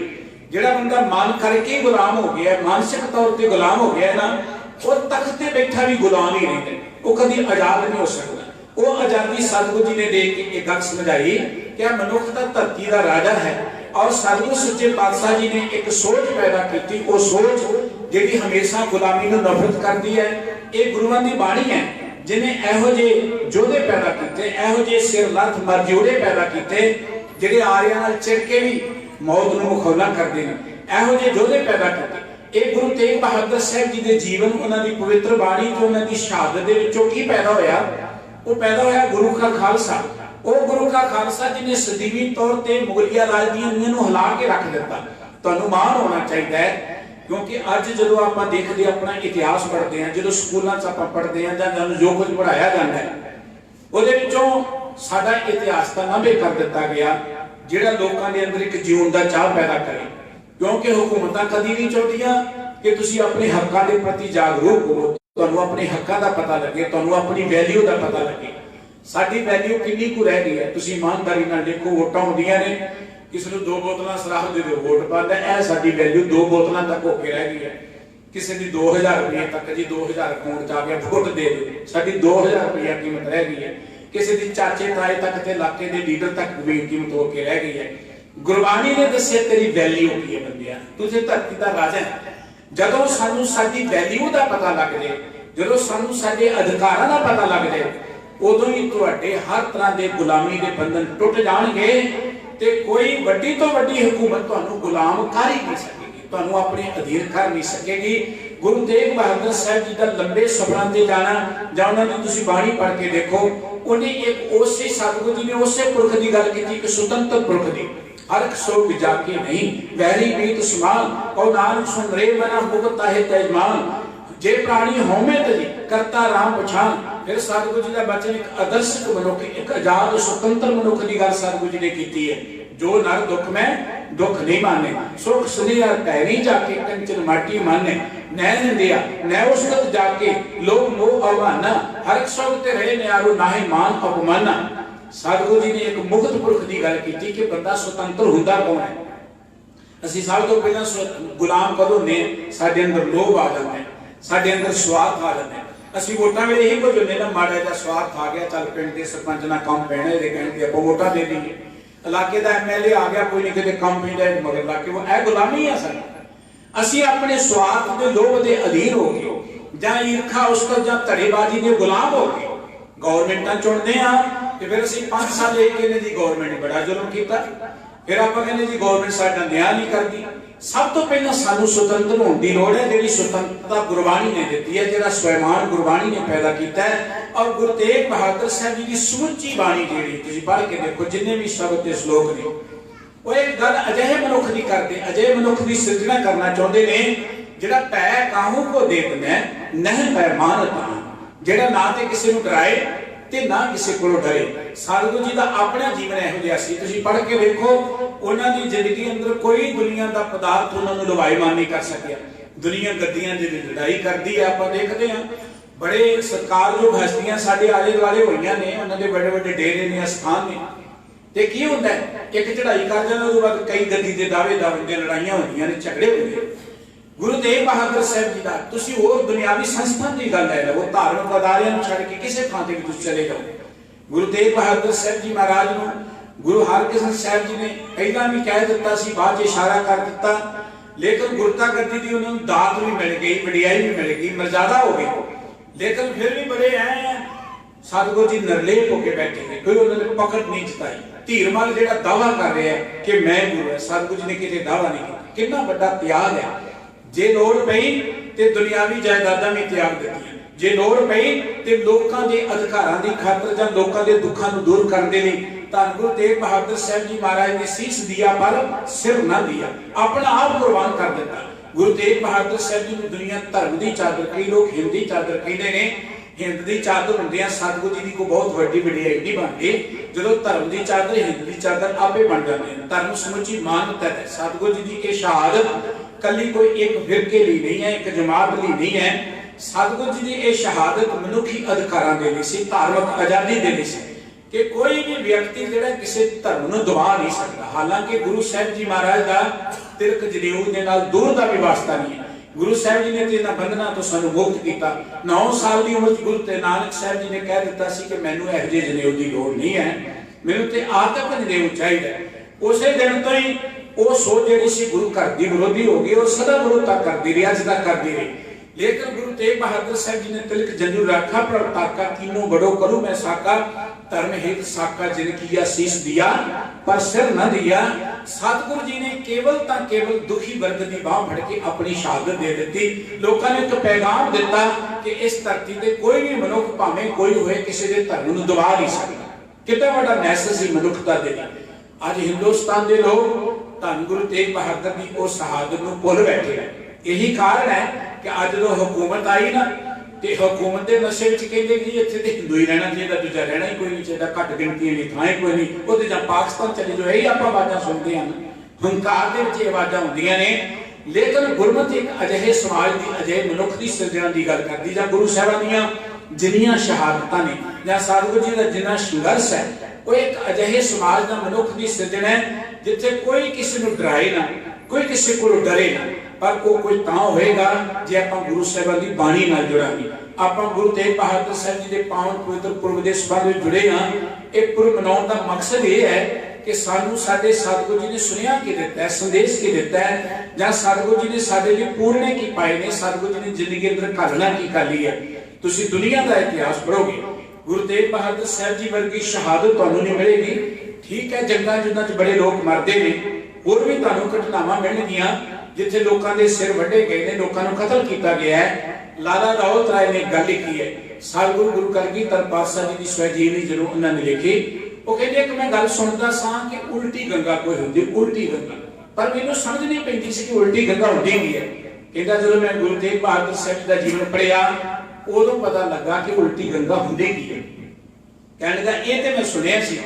Speaker 1: ਜਿਹੜਾ ਬੰਦਾ ਮਨ ਕਰਕੇ ਗੁਲਾਮ ਹੋ ਗਿਆ, ਮਾਨਸਿਕ ਤੌਰ ਤੇ ਗੁਲਾਮ ਹੋ ਗਿਆ ਨਾ, ਉਹ ਤਖਤ ਤੇ ਬੈਠਾ ਵੀ ਗੁਲਾਮ ਹੀ ਰਹਿੰਦਾ, ਉਹ ਕਦੀ ਆਜ਼ਾਦ ਨਹੀਂ ਹੋ ਸਕਦਾ। ਉਹ ਆਜ਼ਾਦੀ ਸਤਿਗੁਰੂ ਜੀ ਨੇ ਦੇ ਕੇ ਇਹ ਗੱਲ ਸਮਝਾਈ ਕਿ ਇਹ ਮਨੁੱਖ ਦਾ ਧਰਤੀ ਦਾ ਰਾਜਾ ਹੈ। ਔਰ ਸਤਿਗੁਰੂ ਸੱਚੇ ਪਾਤਸ਼ਾਹ ਜੀ ਨੇ ਇੱਕ ਸੋਚ ਪੈਦਾ ਕੀਤੀ, ਉਹ ਸੋਚ ਜਿਹੜੀ ਹਮੇਸ਼ਾ ਗੁਲਾਮੀ ਨੂੰ ਨਫ਼ਰਤ ਕਰਦੀ ਹੈ। ਇਹ ਗੁਰੂਆਂ ਦੀ ਬਾਣੀ ਹੈ ਜਿਨੇ ਇਹੋ ਜਿਹੇ ਯੋਧੇ ਪੈਦਾ ਕੀਤੇ, ਇਹੋ ਜਿਹੇ ਸਿਰ ਲੱਥ ਮਰਜੋੜੇ ਪੈਦਾ ਕੀਤੇ ਜਿਹੜੇ ਆਰਿਆਂ ਨਾਲ ਚਿੜ ਕੇ ਵੀ ਮੌਤ ਨੂੰ ਮੁਖੌਲਾ ਕਰਦੇ ਨੇ। ਇਹੋ ਜਿਹੇ ਯੋਧੇ ਪੈਦਾ ਕੀਤੇ। ਇਹ ਗੁਰੂ ਤੇਗ ਬਹਾਦਰ ਸਾਹਿਬ ਜੀ ਦੇ ਜੀਵਨ, ਉਹਨਾਂ ਦੀ ਪਵਿੱਤਰ ਬਾਣੀ ਤੋਂ, ਉਹਨਾਂ ਦੀ ਸ਼ਹਾਦਤ ਦੇ ਵਿੱਚੋਂ ਕੀ ਪੈਦਾ ਹੋਇਆ? ਉਹ ਪੈਦਾ ਹੋਇਆ ਗੁਰੂ ਕਾ ਖਾਲਸਾ। ਉਹ ਗੁਰੂ ਕਾ ਖਾਲਸਾ ਜਿਹਨੇ ਸਦੀਵੀ ਤੌਰ ਤੇ ਮੁਗਲਿਆ ਰਾਜ ਦੀਆਂ ਨੀਂਹਾਂ ਨੂੰ ਹਿਲਾ ਕੇ ਰੱਖ ਦਿੱਤਾ। ਤੁਹਾਨੂੰ ਮਾਣ ਹੋਣਾ ਚਾਹੀਦਾ ਹੈ, ਕਿਉਂਕਿ ਅੱਜ ਜਦੋਂ ਆਪਾਂ ਦੇਖਦੇ ਆਪਣਾ ਇਤਿਹਾਸ ਪੜ੍ਹਦੇ ਹਾਂ, ਜਦੋਂ ਸਕੂਲਾਂ 'ਚ ਆਪਾਂ ਪੜ੍ਹਦੇ ਹਾਂ ਜਾਂ ਜੋ ਕੁਝ ਪੜ੍ਹਾਇਆ ਜਾਂਦਾ ਹੈ, ਉਹਦੇ ਵਿੱਚੋਂ ਸਾਡਾ ਇਤਿਹਾਸ ਤਾਂ ਨਾਭੇ ਕਰ ਦਿੱਤਾ ਗਿਆ, ਜਿਹੜਾ ਲੋਕਾਂ ਦੇ ਅੰਦਰ ਇੱਕ ਜੀਉਣ ਦਾ ਚਾਹ ਪੈਦਾ ਕਰੇ। ਕਿਉਂਕਿ ਹੁਕੂਮਤਾਂ ਕਦੀ ਨਹੀਂ ਚਾਹੁੰਦੀਆਂ ਕਿ ਤੁਸੀਂ ਆਪਣੇ ਹੱਕਾਂ ਦੇ ਪ੍ਰਤੀ ਜਾਗਰੂਕ ਹੋਵੋ, ਤੁਹਾਨੂੰ ਆਪਣੇ ਹੱਕਾਂ ਦਾ ਪਤਾ ਲੱਗੇ, ਤੁਹਾਨੂੰ ਆਪਣੀ ਵੈਲਿਊ ਦਾ ਪਤਾ ਲੱਗੇ। ਸਾਡੀ ਵੈਲਿਊ ਕਿੰਨੀ ਕੁ ਰਹਿ ਗਈ ਹੈ? ਤੁਸੀਂ ਇਮਾਨਦਾਰੀ ਨਾਲ ਦੇਖੋ, ਵੋਟਾਂ ਹੁੰਦੀਆਂ ਨੇ, किसी को 2 बोतल शराब दे दो वोट पाता है। यह साडी वैल्यू 2 बोतलों तक होके रह गई है। किसी की 2000 रुपये तक जी 2000 अकाउंट च आ गया वोट दे दो, साडी 2000 रुपया कीमत रह गई है। किसी की चाचे ताए तक ते इलाके के लीडर तक भी कीमत होके रह गई है। गुरबाणी ने दसिया तेरी वैल्यू की है बंदिया, तुझे धरती का राजा है। जदों सानू साडी वैल्यू का पता लग जाए, जदों सानू साडे अधिकारां दा पता लग जाए, उदों ही तुहाडे हर तरह के गुलामी के बंधन टुट जाणगे ते कोई वड्डी तो वड्डी हुकूमत तुहानू गुलाम कर ही नहीं सकेगी, तुहानू अपने अधीन कर नहीं सकेगी। गुरु तेग बहादुर साहब जी का लंबे सफरां ते जाना जां उन्हां दी तुसीं बाणी पढ़ के देखो, उन्हें एक उसे सतगुरु जी ने उसे पुरख की गल की, एक सुतंत्र पुरख की। हर एक सोग जाके नहीं वैरी बीत समान और नानक सुन रे मना मुक्त है तेजमान, जे प्राणी होमे तजी करता राम पछान। फिर सतगुरु जी का बचन एक आदर्शक मनुख, एक आजाद स्वतंत्र मनुख की गल सतगुरु जी ने की है। जो नर दुख में दुख नहीं माने, सुख सुनिया पैरी जाके कंचन माटी माने, नैन दिया नै उसकत जाके लोग मोह अवमाना, हर एक सोग ते रहे न्यारो नाहे मान अपमाना। सतगुरु जी ने एक मुक्त पुरख की गल की कि बंदा स्वतंत्र हुंदा कौन है। असीं सब तो पहला गुलाम कदों ने साडे अंदर लोभ आ जाता है, साडे अंदर स्वार्थ आ जाता है। असीं वोटां वेले यही कुछ होंदे ना, माड़ा जिहा स्वार्थ आ गया, चल पिंड दे सरपंच नाल काम पैना, इहदे कहण ते आपां वोटां दे दईए। इलाके दा MLA आ गया, कोई नहीं किते काम पैंदा मगर ला के, वो यह गुलामी है साडी। असीं अपने स्वार्थ दे लोभ दे अधीन हो गए, जां ईर्खा उसको जां धड़ेबाजी दे गुलाम हो गए। गवर्नमेंटां चुनदे आ ते फिर असीं 5 साल ये कहने जी गवर्नमेंट ने बड़ा जुल्म कीता, फिर आपां कहने जी गवर्नमेंट साडा न्याय नहीं करदी। सब तो पहला सानू स्वतंत्र होने की लोड़ है, जिहड़ी स्वतंत्रता गुरबाणी ने दी है, जिहड़ा स्वैमान गुरबाणी ने पैदा किया है। और गुरु तेग बहादुर साहब जी की समुची बाणी जिहड़ी तुसीं पढ़ के देखो, जिन्ने भी शब्द ते श्लोक ने, वो एक गल अजिहे मनुख नहीं करते, अजिहे मनुख की सिरजना करना चाहते हैं जिहड़ा भै काहू को देखना नह पैमान तां, जिहड़ा ना ते किसी को डराए ते ना किसी को डरे। सतगुरु जी का अपना जीवन इहो जिहा सी, तुसीं पढ़ के देखो, उन्हां दी जिंदगी अंदर कोई दुनिया का पदार्थ उन्हां नूं लवाईमान नहीं कर सकिया। दुनिया गद्दियां दी लड़ाई करदी है, आपां देखदे हां बड़े सत्कारयोग हस्तियां साडे आले दुआले होईयां ने, उन्हां दे बड़े बड़े डेरे ने, स्थान ने, ते की हुंदा है एक चढ़ाई कर जाना, उस बाद कई गद्दी दे दावेदार हुंदे, लड़ाइयां होंदियां ने, झगड़े हुंदे। गुरु तेग बहादुर साहब जी का तुसीं होर दुनियावी संस्थान की गल लै लवो, धार्मिक अदारियां नूं छड्ड के किसी थां ते भी तुसीं चले जाओ, गुरु तेग बहादुर साहब जी महाराज नूं गुरु हरकृष्ण साहब जी ने पहला भी कह दिता सी, बाद इशारा कर दिता, लेकिन गुरता गद्दी दी उन्हां नूं दात भी मिल गई, वडियाई भी मिल गई, मर्यादा हो गई, लेकिन फिर भी बड़े हैं सतगुरु जी निर्लेप होकर बैठे हैं, कोई उन्होंने पकड़ नहीं जताई। धीरमल जिहड़ा दावा कर रहा है कि मैं गुरु है, सतगुरु जी ने किसी दावा नहीं किया। कितना बड़ा त्याग है, जे लोड़ पई ते दुनियावी जायदादां भी त्याग दित्तियां, जे लोड़ पई ते लोकां दे अधिकारां दी खातर जां लोकां दे दुखां नूं दूर करन दे लई धन गुरु तेग बहादुर साहब जी महाराज ने शीश दिया पर सिर ना दिया, अपना आप कुर्बान कर दिता। गुरु तेग बहादुर साहब जी नूं दुनिया धर्म की चादर, कई लोग हिंदी चादर कहते हैं, हिंद की चादर होंदियां सतगुरु जी की कोई बहुत वड्डी वडियाई नहीं बनती, जो धर्म की चादर हिंद की चादर आपे बन जाते हैं। धर्म समुची मानता है, सतगुरु जी की शहादत कली कोई एक फिरके लिए नहीं है, एक जमात लिए नहीं है। सतगुरु जी की शहादत मनुखी अधिकारां दे लई सी, धार्मिक आजादी दे लई सी कि कोई भी व्यक्ति जिहड़ा किसी धर्म नूं दबा नहीं सकता। हालांकि गुरु साहब जी महाराज का तिरक जनेऊ दे नाल दूर का भी वास्ता नहीं है। गुरु साहब जी ने तो इन्हां बंधनां तो सानू मुक्त किया। 9 साल की उम्र गुरु नानक साहब जी ने कह दिता सी कि मैनूं इहो जिहे जनेऊ की लोड़ नहीं है, मैनूं ते आतक जनेऊ चाहिए। उस दिन तो ही वो सोच जिहड़ी सी गुरु घर की विरोधी हो गई और सदा विरोधता करती रही, अज तक करती रही। लेकिन गुरु तेग बहादुर साहब जी ने तिलक जनेऊ रखा पर ताका तीनों बड़ो करूं मैं साका, धर्म हित साका जिन किया शीश दिया पर सिर न दिया। सतगुरु जी ने केवल दुखी वर्ग की बाह फड़ के अपनी शहादत दे दी। लोगों ने एक पैगाम दिता कि इस धरती पे कोई भी मनुख भावें कोई होए किसी के धर्म नूं दबा नहीं सकता। कितना बड़ा मैसेज सी मनुखता दे। अज हिंदुस्तान के लोग धन गुरु तेग बहादुर की उस शहादत नूं भुल बैठे हैं। यही कारण है कि अज जो हुकूमत आई ना, ते हुकूमत के नशे में कहते कि इत्थे ते हिंदू ही रहना चाहिए, दूजा रहना ही कोई नहीं चाहिए, घट गिनतियां की थां कोई नहीं, वो जां पाकिस्तान चले जाओ, यही आप आवाज़ां सुनते हैं। हंकार के विच आवाज़ां होंदियां ने, लेकिन गुरमत एक अजिहे समाज की अजिहे मनुख की सिरजना की गल करती, जां गुरु साहिबां दीयां जिन्नियां शहादतां ने, जां सतगुरु जी का जिन्ना संघर्ष है, वो एक अजिहे समाज का मनुख की सिरजण है जिथे कोई किसी को डराए ना, कोई किसी को डरे ना, पर वो कोई तां होएगा जे आपां गुरु साहिबां दी बाणी नाल जुड़ांगे। आपां गुरु तेग बहादुर साहिब जी के पावन पवित्र पुरब के संबंध में जुड़े हाँ। एक पुरब मनाउण का मकसद ये है कि सानू साडे सतगुरु जी ने सुनिया की दिता है, संदेश की दिता है, जां सतगुरु जी ने साडे लिए पूरने की पाए ने, सतगुरु जी ने जिंदगी अंदर घालना की काली है। तुसीं दुनिया का इतिहास पढ़ोगे, गुरु तेग बहादुर साहब जी वर्गी शहादत तुहानू नहीं मिलेगी। ठीक है, जंगां जुद्धां च बड़े लोग मरदे ने, होर भी तुहानू घटनावां मिलणगियां जिथे लोकां दे सिर वड्डे गए ने, लोकां नू कतल किया गया है। लाला राउत राय ने गल लिखी है, सतगुरु गुरु कलगीधर पातशाह जी की स्वजीवनी जदों उन्होंने लिखी, वो कहते कि मैं गल सुनता सा कि उल्टी गंगा कोई होंदी, उल्टी गंगा, पर मैनूं समझ नहीं पैंदी सी कि उल्टी गंगा होंदी की है। कहता जो मैं गुरु तेग बहादुर साहब का जीवन पढ़िया उदों पता लगा कि उल्टी गंगा होंदी की है। कहने लगा ये तो मैं सुनिया सी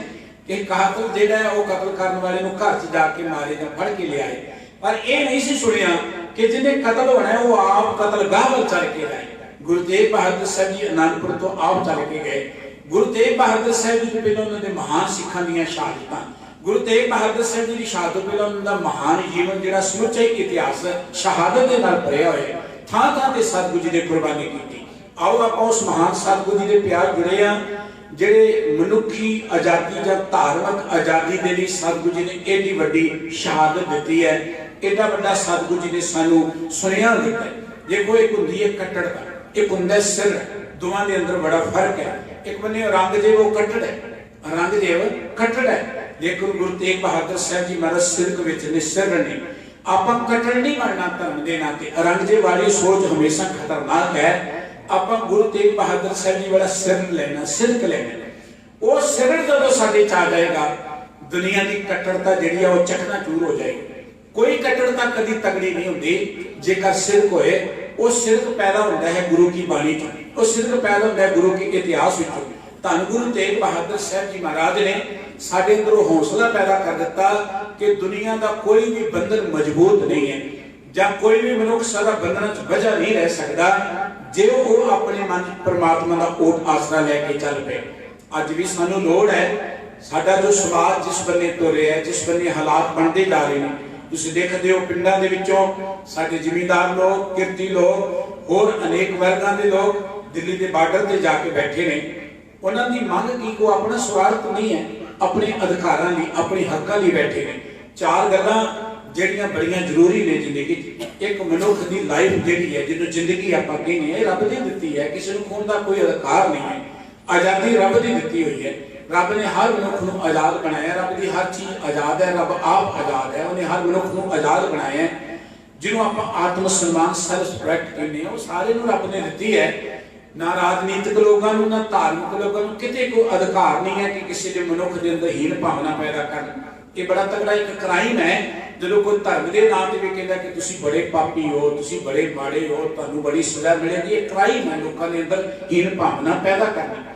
Speaker 1: कि कातल जिहड़ा है वो कतल करने वाले नूं घर च जाके मारे जां फड़ के लियाए, पर यह नहीं सी सुनिया कि जिन्हें कतल होना है वो आप कतल गाह वल चल के आए। गुरु तेग बहादुर साहब जी आनंदपुर तो आप चल के गए। गुरु तेग बहादुर साहब जी तो पहले उन्होंने महान सिखां दीयां शहादतां, गुरु तेग बहादुर साहब जी की शहादत पहले उन्होंने महान जीवन जिहड़ा समुचा इतिहास शहादत के नाल भरिया होया, थां थां ते सतगुरु जी ने कुर्बानी की। आओ आपां उस महान सतगुरु जी के प्यार जुड़े हाँ, जिहड़े मनुखी आजादी जां धार्मिक आजादी के लिए सतगुरु जी ने एडी वड्डी शहादत दी है। एडा वड्डा सतगुरु जी ने सानू सुनिया दिता है। देखो एक हुंदी है कट्टड़ता, एक हुंदा सिर, दोवां दे अंदर बड़ा फर्क है। एक बन्ने औरंगजेब वो कट्टड़ है, औरंगजेब कट्टड़ है, लेकिन गुरु तेग बहादुर साहब जी महाराज सिरक विच निस्सर ने। आपां कट्टड़ नहीं बनना धर्म दे नाते, औरंगजेब वाली सोच हमेशा खतरनाक है। आपां गुरु तेग बहादुर साहब जी वाला सिर लेना, सिरक लेना, वो सिर जदों साडे च आ जाएगा दुनिया की कट्टड़ता जिहड़ी है वो चकनाचूर हो जाएगी। कोई कट्टड़ता कभी तगड़ी नहीं होती जेकर सिरक होए। वो सिरक पैदा होता है गुरु की बाणी चों, वो सिरक पैदा होता है गुरु के इतिहास विचों। धन गुरु तेग बहादुर साहब जी महाराज ने साडे अंदर हौसला पैदा कर दिता कि दुनिया का कोई भी बंधन मजबूत नहीं है, जां कोई भी मनुख सारा बंधन च बझा नहीं रह सकता जे वो अपने मन परमात्मा का ओट आसरा लैके चल पे। अज भी सानू लोड़ है, साडा जो समाज जिस बन्ने तुरे है, जिस बन्ने हालात बनते जा रहे हैं, तुसीं देखदे हो पिंडां दे विचों साडे जिमींदार लोग, किरती लोग, होर अनेक वर्गां दे लोग दिल्ली के बार्डर ते जाके बैठे ने। उन्हां दी मंग की को अपना स्वार्थ नहीं है, अपने अधिकारां लई, अपने हक्कां लई बैठे ने। चार गल्लां ਜਿਹੜੀਆਂ बड़ियां जरूरी ने जिंदगी। एक मनुख की लाइफ जिहड़ी है, जिन्होंने जिंदगी आपां कहने हैं, रब ने दित्ती है, किसी को खोण का कोई अधिकार नहीं है। आज़ादी रब की दित्ती हुई है, रब ने हर मनुख को आज़ाद बनाया, रब की हर चीज़ आज़ाद है, रब आप आज़ाद है, उन्हें हर मनुख को आज़ाद बनाया है। जिन्हों आप आत्म सम्मान सैल्फ रिस्पैक्ट कहने हैं, वो सारे रब ने दित्ती है। ना राजनीतिक लोगों को, ना धार्मिक लोगों को किसी को अधिकार नहीं है कि किसी के मनुख के अंदर हीन भावना पैदा करना। ये बड़ा तगड़ा एक क्राइम है जो कोई धर्म के नाम से भी कहता कि तुसी बड़े पापी हो, तुसी बड़े माड़े हो, तुहानू बड़ी सजा मिलेगी। ये क्राइम है लोगों के अंदर हीन भावना पैदा करना,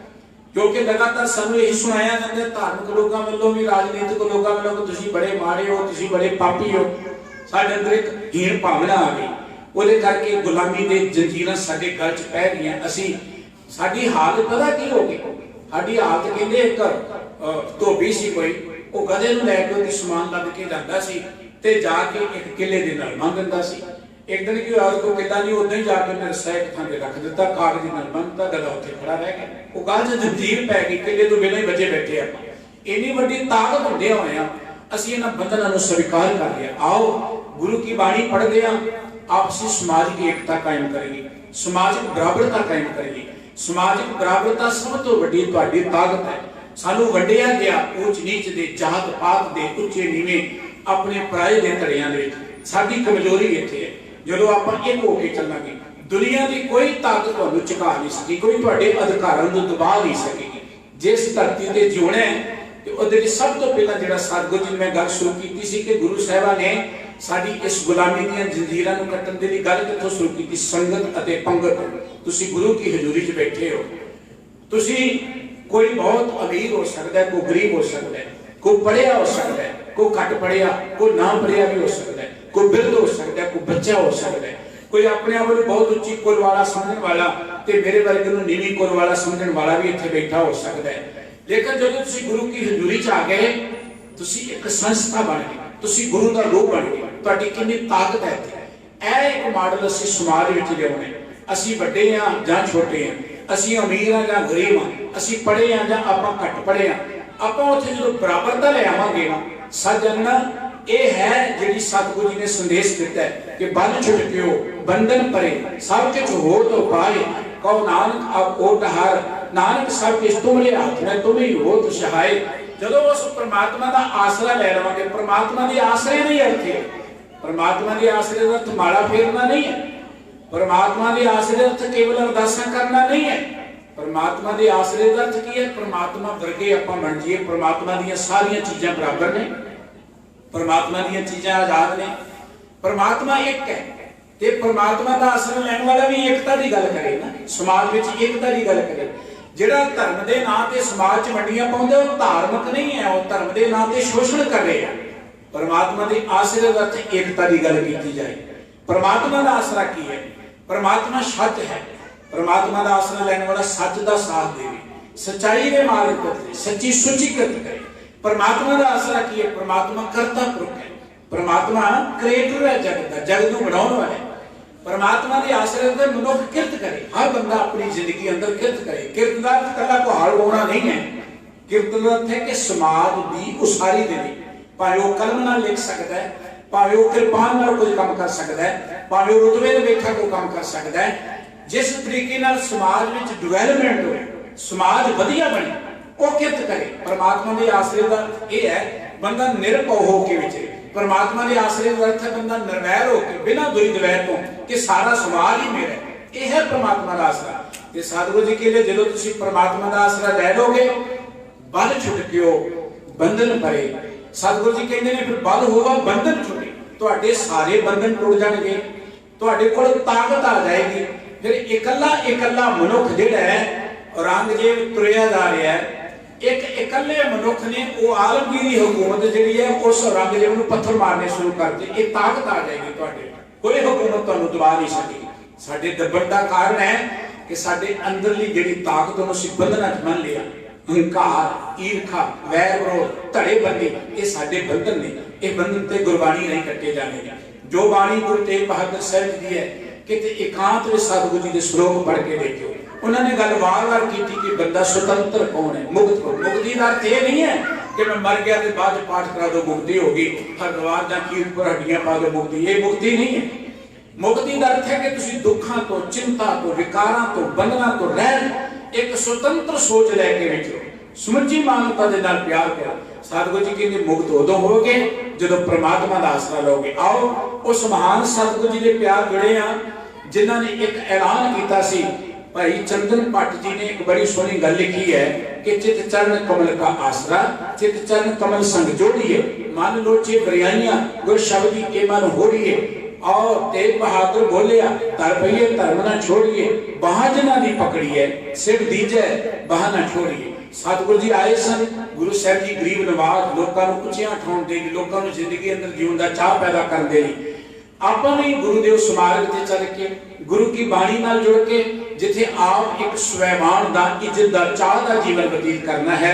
Speaker 1: क्योंकि लगातार सानू यही सुनाया जाता है धार्मिक लोगों वालों भी, राजनीतिक लोगों वालों को तुसी बड़े माड़े हो, तुसी बड़े पापी हो। साडे अंदर एक हीन भावना आ गई, ਉਹਦੇ करके गुलामी के जंजीरां साडे गल च पै गईयां। असी साडी हालत पता की हो गई, साडी हालत कहंदे एक धोबी सी कोई, वो गधे नूं लैके उसदी समान लद के जांदा सी ते जाके एक किले दे नाल बन्ह दिंदा सी। एक दिन की होया, कोई किला नहीं उदां ही जाके मेरे रस्सा एक थां ते रख दिता, कागज दे नाल बन्नता, गधा उत्थे खड़ा रह गया। वो गल च जंजीर पै गई, किले तो बिना ही बचे बैठे आपां। इन्नी वड्डी ताकत हुंदे होया असीं इन्हां बंधनां नूं स्वीकार कर लिया। आओ गुरु की बाणी पढ़दे हां, आपसी सामाजिक एकता कायम करेगी, समाजिक बराबरता कायम करेगी। समाजिक बराबरता सब तो वड्डी तुहाडी ताकत है। सानू वड्डिया गया ऊंच नीच दे, जात पात दे, उच्चे नीवें, अपने पराए दे धड़ियां दे विच। साडी कमजोरी इत्थे है, जदों आपां एक हो के चलांगे दुनिया की कोई ताकत तुहानू झुका नहीं सकी, कोई तुहाडे अधिकारां नूं दबा नहीं सकेगी। जिस धरती ते जिउणा है ते उहदे विच सब तो पहला जिहड़ा सतगुरु जी ने मैं गल शुरू कीती सी कि गुरु साहिबां ने साडी इस गुलामी दीयां जंजीरां नूं कट्टण दी गल कित्थों शुरू कीती? संगत अते पंगत। तुसीं गुरु की हजूरी च बैठे हो, तुसीं कोई बहुत अमीर हो सकता है, कोई गरीब हो सकता है, कोई पढ़िया हो सकता है, कोई घट पढ़िया, कोई ना पढ़िया भी हो सकता है, कोई बिरध हो सकता है, कोई बच्चा हो सकता है, कोई अपने आप को बहुत उच्ची कुल वाला समझने वाला ते मेरे वर्गे नूं नीवीं कुल वाला समझने वाला भी इत्थे बैठा हो सकता है। लेकिन जो तुसी गुरु की हजूरी च आ गए, तुसी एक संस्था बन गए, तुसी गुरु का रूप बन गए, तुहाडी कितनी ताकत है इत्थे। ਇਹ एक मॉडल असी समाज ਵਿੱਚ ਲਿਆਉਣਾ। ਅਸੀਂ ਵੱਡੇ ਆ ਜਾਂ ਛੋਟੇ ਆ, ਅਸੀਂ ਅਮੀਰ ਆ ਜਾਂ ਗਰੀਬ ਆ, ਅਸੀਂ ਪੜ੍ਹੇ ਆ ਜਾਂ ਆਪਾਂ ਘੱਟ ਪੜ੍ਹੇ ਆ, ਆਪਾਂ ਉੱਥੇ ਜਦੋਂ ਬਰਾਬਰਤਾ ਲੈ ਆਵਾਂਗੇ ਨਾ ਸੱਜਣ, ਇਹ ਹੈ ਜਿਹੜੀ ਸਤਿਗੁਰੂ ਜੀ ਨੇ ਸੰਦੇਸ਼ ਦਿੱਤਾ ਹੈ ਕਿ ਬੰਨ ਛੁਟਕਿਓ ਬੰਧਨ ਪਰੇ ਸਭ ਕੁਝ ਹੋ ਤੋ ਪਾਏ, ਕਹੋ ਨਾਨਕ ਆਪ ਓਟ ਹਰ, ਨਾਨਕ ਸਭ ਕੁਝ ਤੁਮਰੇ ਹੱਥ में तुम ही हो तो सहाय। ਜਦੋਂ ਉਸ परमात्मा ਦਾ ਆਸਰਾ ਲੈ ਲਵਾਂਗੇ, परमात्मा ਦੇ ਆਸਰੇ ਨਹੀਂ ਅਰਥੇ, परमात्मा के आसरे का अर्थ माला फेरना नहीं है, परमात्मा के आसरे का अर्थ केवल अरदासा करना नहीं है, परमात्मा के आसरे का अर्थ की है परमात्मा वर्गे आपां बन जाइए। परमात्मा दी सारियां चीज़ां बराबर ने, परमात्मा दी चीज़ां आजाद ने, परमात्मा एक है ते परमात्मा का आसरा लैण वाला भी एकता की गल करे ना, समाज में एकता की गल करे। जिहड़ा धर्म के नाम से समाज च वंडियां पाउंदे वो धार्मिक नहीं है, वो धर्म के नाम से शोषण कर रहे हैं। परमात्मा के आसरे का अर्थ एकता की गल की जाए। परमात्मा का आसरा की है, परमात्मा सच है, परमात्मा का आसरा लैने वाला सच का साथ दे, सच्चाई के मार्ग पर सच्ची सुची कृत करे। परमात्मा का आसरा की है, परमात्मा करता पुरख है, परमात्मा क्रिएटर है जगत का, जगत को बनाने वाला है। परमात्मा के आसरे से मनुष्य किरत करे, हर बंदा अपनी जिंदगी अंदर किरत करे। किरत का अर्थ कला को हाल होना नहीं है, किरत का अर्थ है कि समाज की उसारी देनी, भावे वो कलम नाल लिख सकता है, भावे वो कृपान नाल कोई काम कर सकता है, भावे वो रुतबे दे वेखा कोई काम कर सकता है। जिस तरीके नाल समाज में डिवेलपमेंट हो, समाज वधिया बने, वो किरत करे। परमात्मा के आसरे का यह है बंदा निरभव होके विचरे। परमात्मा के आसरे का अर्थ है बंदा निर्वैर होकर बिना दुई द्वैत तो कि सारा समाज ही मेरा है, यह है परमात्मा का आसरा। ते सतगुरु जी के लिए जो तुसी परमात्मा का आसरा ले लोगे, बल छुटकियो बंधन परे। सतगुरु जी कहते हैं फिर बल होगा बंधन छुटे, तुहाडे सारे बंधन टुट जाएंगे, तुहाडे कोल ताकत आ जाएगी। फिर इकल्ला इकल्ला मनुख जिहड़ा है औरंगजेब तुरिया जा रहा है, एक इकल्ले मनुख ने वो आलमगीरी हुकूमत जिहड़ी है उस औरंगजेब नूं पत्थर मारने शुरू कर दिए। एक ताकत आ जाएगी तुहाडे, कोई हुकूमत तुहानूं दबा नहीं सकेगी। साडे दबण दा कारण है कि साडे अंदरली जिहड़ी ताकत नूं असीं बंधनां च बन लिया। हंकार, ईर्खा, वैर विरोध, धड़ेबंदी, ये साडे बंधन ने। ये बंधन ते गुरबाणी नहीं कटे जाने। जो बाणी गुरु तेग बहादुर साहब जी है कि एकांत में सतगुरु जी के श्लोक पढ़ के देखो, उन्होंने गल वार-वार की कि बंदा स्वतंत्र कौन है, मुक्त कौन। मुक्ति का अर्थ ये नहीं है कि मैं मर गया तो बाद पाठ करा दो मुक्ति होगी, हरिद्वार या कीर्तपुर हड्डियां पा दो मुक्ति, ये मुक्ति नहीं है। मुक्ति का अर्थ है कि तुसी दुखों तो, चिंता तो, विकारां तो, बंधनां तो रह एक स्वतंत्र सोच लैके विचरो, समुची मानवता के नाल प्यार करो। सतगुरु जी कहते मुक्त उदों होगे जदों परमात्मा का आसरा लोगे। आओ उस महान सतगुरु जी के प्यार जुड़े हैं जिन्होंने एक ऐलान किया सी। भाई चंदन भट्ट जी ने एक बड़ी सोहनी गल लिखी है कि चित चरण कमल का आसरा, चित चरण कमल संग जोड़िए, मन लोचे बरियाइयां गुर शब्द के मन होड़िए। और तेग बहादुर बोलिया तर पईए धर्म ना छोड़िए, बाह जना दी पकड़िए सिर दीजे बाह ना छोड़िए। सतगुरु जी आए सन, गुरु साहब जी गरीब नवाज लोगों को उचियां उठाउण दे, लोगों को जिंदगी अंदर जीवन का चाह पैदा कर दे। आपां भी गुरुदेव स्मारक ते चल के गुरु की बाणी नाल जुड़ के जिथे आप एक स्वैमान दा इज्जतदार चाह दा जीवन व्यतीत करना है।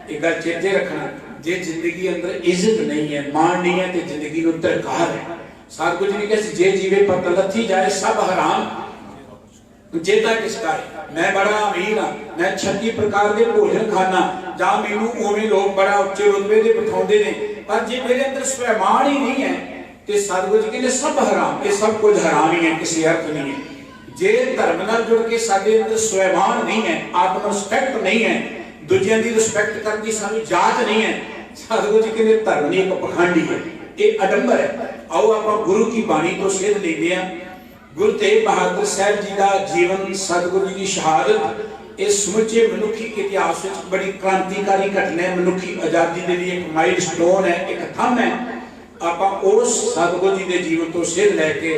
Speaker 1: एक गल चेते रखना, जे जिंदगी अंदर इज्जत नहीं है, मान नहीं है, तो जिंदगी नूं धिक्कार है। सतगुरु जी ने कहा जे जीवे पत लथी जाए सब हराम, जेता किसका है। मैं बड़ा अमीर हाँ, मैं 36 प्रकार के भोजन खाना, जां मैनू उवें लोग बड़ा उच्चे रुतबे दे बिठाउंदे ने, पर जे मेरे अंदर स्वैमान ही नहीं है तो सतगुरु जी कहते सब हराम। ये सब कुछ हराम ही है, किसी अर्थ नहीं है। जे धर्म नाल जुड़ के साडे अंदर स्वैमान नहीं है, आत्म रिस्पैक्ट नहीं है, दूजियां दी रिस्पैक्ट करनी सानू जाच नहीं है, सतगुरु जी कहते धर्म नहीं एक पखंडी है, ये अडंबर है। आओ आप गुरु की बाणी तो सेध लेंदे आ। गुरु तेग बहादुर साहब जी का जीवन, सतगुरु जी की शहादत, इस समुचे मनुखी इतिहास में बड़ी क्रांतिकारी घटना है। मनुखी आजादी के लिए एक माइलस्टोन है, एक थंब है। आप उस सतगुरु जी के जीवन तो सेध लैके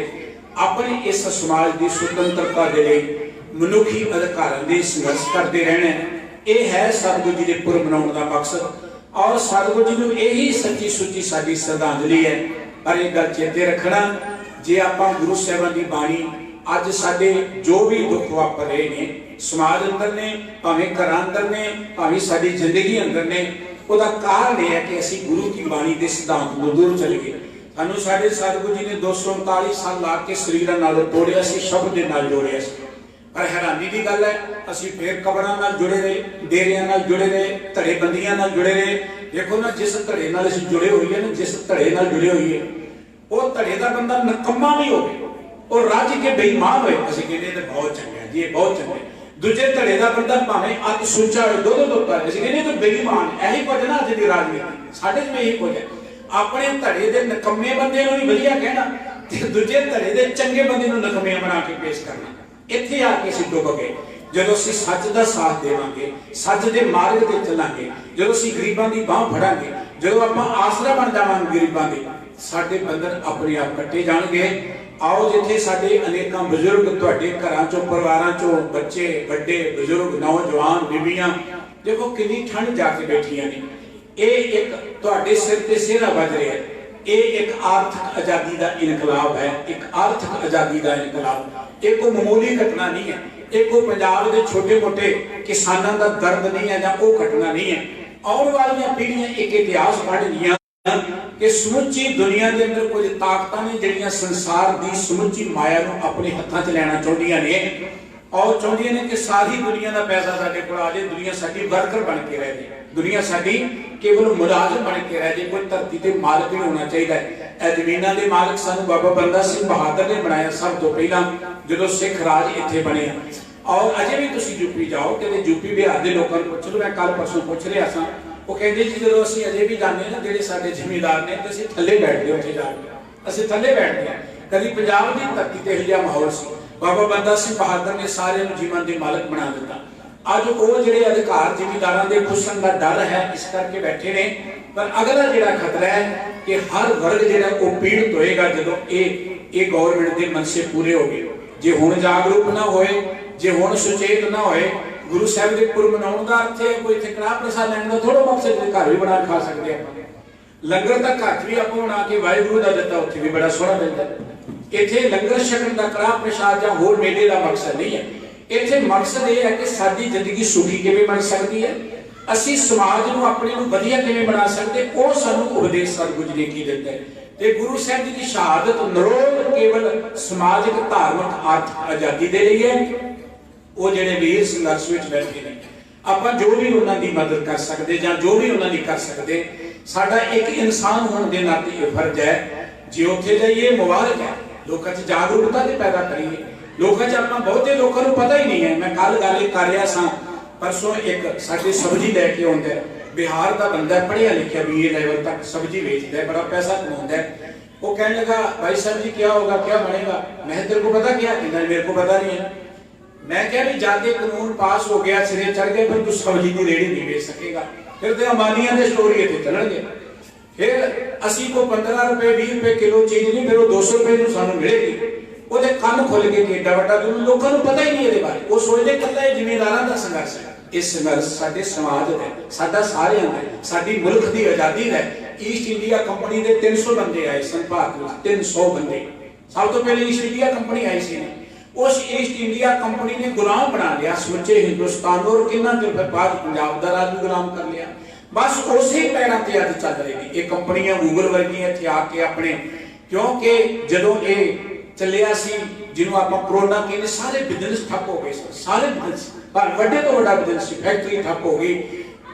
Speaker 1: अपने इस समाज की स्वतंत्रता के लिए मनुखी अधिकारों के संघर्ष करते रहना, यह है सतगुरु जी के पुरब मनाने का मकसद। और सतगुरु जी को यही सच्ची सुची साडी श्रद्धांजलि है। पर एक गल चेते रखना, जे आप गुरु साहिबान की बाणी अज साडे जो भी दुख वापर रहे ने समाज अंदर ने, भावें घर अंदर ने, भावें साडी जिंदगी अंदर ने, उसका कारण यह है कि असी गुरु की बाणी के सिद्धांत को दूर चले गए। सानू साडे सतगुरु जी ने 239 साल ला के शरीर नाल तोड़िया सी, शब्द दे नाल जोड़िया सी। पर हैरानी की गल है, असी फिर कबरां नाल जुड़े रहे, डेरियां नाल जुड़े रहे, धड़ेबंदियां नाल जुड़े रहे। देखो ना, जिस धड़े नाल असी जुड़े होइए ना, जिस धड़े नाल जुड़े होइए, वो धड़े का बंदा नकम्मा भी होवे और रज के बेईमान होए, असी कहते हैं बहुत चंगा जी, बहुत चंगा। दूजे धड़े का बंदा भावें अत सुचा हो, दुध दुता है, असी कहते तो बेईमान। यही कुछ ना अज की राजनीति साडे च यही कुछ है। अपने धड़े के नकम्मे बंदे नूं ही वधिया कहना ते दूजे धड़े के चंगे बंदे नूं नकम्मे बना के पेश करना। इत्थे आके असीं डुब गए। जदों असीं सच दा साथ देवांगे, सच दे मार्ग ते चलांगे, जदों असीं गरीबां दी बांह फड़ांगे, जदों आपां आसरा बन जावांगे गरीबां दे, साडे बंधन अपने आप कट्टे जाणगे। आओ जिथे साडे अनेकां बजुर्ग तुहाडे घरां चों, परिवारां चों, बच्चे बड़े बुजुर्ग, नौजवान, बीबियां, देखो कितनी ठंड जाके बैठियां ने। ये एक तुहाडे सिर ते सिहरा वज रहा है। ये एक आर्थिक आजादी का इनकलाब है, एक आर्थिक आजादी का इनकलाब। ये कोई मामूली घटना नहीं है, ये कोई पंजाब के छोटे मोटे किसानों का दर्द नहीं है, या वो घटना नहीं है। आने वाली पीढ़ियां एक इतिहास पढ़नियां कि समुची दुनिया के अंदर कुछ ताकतां ने जिहड़ियां संसार की समुची माया नूं अपने हत्थां 'च लैना चाहुंदियां ने और चाहुंदियां ने कि सारी दुनिया का पैसा साडे कोल आ जाए, दुनिया साडी वर्कर बन के रह जाए, दुनिया साडी केवल मुलाजम बन के रह जाए, कोई धरती ते मालिक नहीं होना चाहिए। ए जमीनां दे मालिक सानू बाबा बंदा सिंह बहादुर ने बनाया सब तो पहला, जदों सिख राज इत्थे बने। और अजे भी तुसीं यूपी जाओ, कि यूपी बिहार के लोगों को पुछ लो, मैं कल परसों पुछ रहा सा, वो कहते जी जो असीं अजे भी जाने ना, जिहड़े साडे जिमीदार ने, असीं थल्ले बैठदे उत्थे जाके, असीं थल्ले बैठदे हां। कभी पंजाब की धरती ते इहो जिहा माहौल सी, बाबा बंदा सिंह बहादुर ने सारे जीवन के मालिक बना दिता। अज वो जिहड़े अधिकार जिमीदारां दे खुसन का डर है, इस करके बैठे ने। पर अगला जिहड़ा खतरा है कि हर वर्ग जिहड़ा वो पीड़ित होएगा जदों ये गौरमेंट के मनसे पूरे हो गए। जे हुण जागरूक ना होए, जे हुण सुचेत ना होए, गुरु साहब के पुर मनाउण दा अर्थ है कोई इत्थे कड़ाह प्रसाद लैण दा थोड़ा मकसद है, घर भी बना खा सकते हैं। लंगर का घर भी आपां बना के वाहिगुरू दा दिता, उत्थे भी बड़ा सोहना मिलदा। इत्थे लंगर छकण दा कड़ाह प्रसाद जां होर मेले दा मकसद नहीं है। इत्थे मकसद ये है कि साडी जिंदगी सुखी किवें बन सकती है, असीं समाज नूं अपने नूं वधिया किवें बना सकदे, वो सानूं उपदेश सतगुरू जी ने की दिता है। ते गुरु साहब जी की शहादत निरोध केवल समाजिक धार्मिक आर्थिक आजादी दे रही है। वो जिहड़े वीर संघर्ष विच बैठे ने, आपां जो भी उन्हां दी मदद कर सकदे जां जो भी उन्हां दी कर सकदे, साडा एक इंसान होने के नाते ये फर्ज है। जे उत्थे जाइए मुबारक है, लोकां 'च जागरूकता ते पैदा करिए। लोकां 'च आपां बहुते लोकां नूं पता ही नहीं है। मैं कल गल कर रहा सा, परसों एक साडे सब्जी लैके आउंदा है, बिहार का बंदा पढ़िया लिखिया BA लेवल तक सब्जी बेचता है, बड़ा पैसा कमाता है। वो कहने लगा भाई साहब जी क्या होगा, क्या बनेगा? मैं तेरे को पता क्या? मेरे को पता नहीं है। मैं क्या भी जाके कानून पास हो गया, सिरे चढ़ गए, फिर तू सब्जी की रेड़ी नहीं बेच सकेगा, फिर तो अंबानिया के स्टोर इतने चलणगे। फिर असी को 15 रुपए 20 रुपए किलो चीज नहीं, फिर वो 200 रुपए सानू मिलेगी। वो कन खुल के केडा वड्डा लोगों को पता ही नहीं ये बारे, वो सोचते कल्ला जिम्मेदारां का संघर्ष है। इस संघर्ष साडे समाज है, साडा सारियां दा, साडी मुल्क की आजादी है। ईस्ट इंडिया कंपनी के 300 बंदे आए सन भारत में, 300 बंदे। सब तो पहले ईस्ट इंडिया कंपनी आई सी, उस ईस्ट इंडिया कंपनी ने गुलाम बना लिया समूचे हिंदुस्तान, और कितना देर बाद पंजाब का राज भी गुलाम कर लिया। बस उसे पैरों से अज चल रही ये कंपनियां गूगल वर्गियां इत्थे आके अपने, क्योंकि जदों ये चलिया सी जिन्हों आप कोरोना कहने, सारे बिजनेस ठप हो गए, सारे बिजनेस, पर वड्डे तो वड्डा बिजनेस, फैक्ट्री ठप हो गई,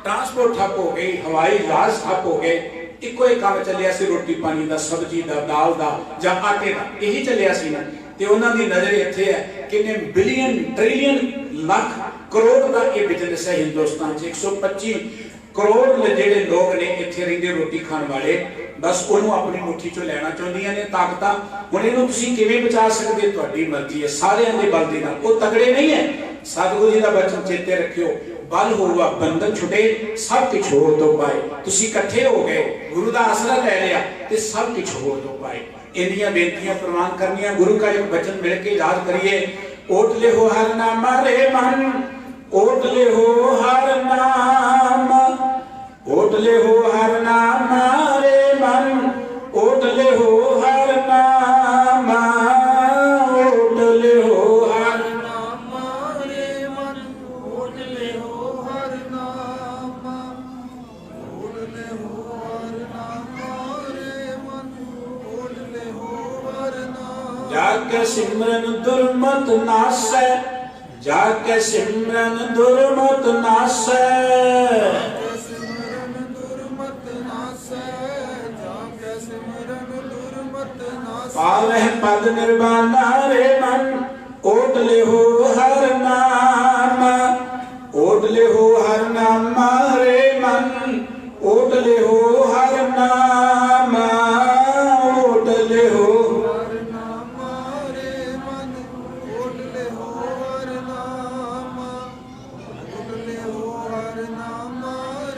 Speaker 1: ट्रांसपोर्ट ठप हो गई, हवाई जहाज ठप हो गए। इको एक काम चलिया सी रोटी पानी का, सब्जी का, दाल का जां आटे का, यही चलिया सी ना। ते उन्हां दी नज़र इत्थे है किन्ने बिलियन ट्रिलियन लाख करोड़ का ये बिजनेस है हिंदुस्तान च। 125 करोड़ जिहड़े लोग ने इत्थे रहिंदे रोटी खाण वाले, बस उन्होंने अपनी मुट्ठी चों लैना चाहुंदियां ने ताकतां। हुण इहनूं तुसीं किवें बचा सकदे, तुहाडी मर्जी है, सारियां दे बल दे नाल। वो तगड़े नहीं है, सतगुरु जी दा वचन चेते रखियो, बल होवा बंधन छुटे सब कुछ होर तो पाए। तुसीं इकट्ठे हो गए, गुरु दा आसरा लै लिया ते सब कुछ होर तो पाए। इन्नियां बेनतियां प्रवान करनियां। गुरु का एक वचन मिल के याद करिए, ओट ले हो हर नाम रे मन, ओट ले हो हर नाम, ओट ले हो हर नाम रे मन, ओट ले हो हर नाम, ओट ले हो जाके सिमरन दुर्मत नासै, जाके सिमरन दुर्मत नासै। पावह पद निर्वाणा रे मन, ओट ले हो हर नाम, ओट ले हो हर नाम रे मन, ओट ले हो हर नाम, ओट ले हो हर नाम रे मन, ओट ले हो हर नाम, ओट ले हो हर नाम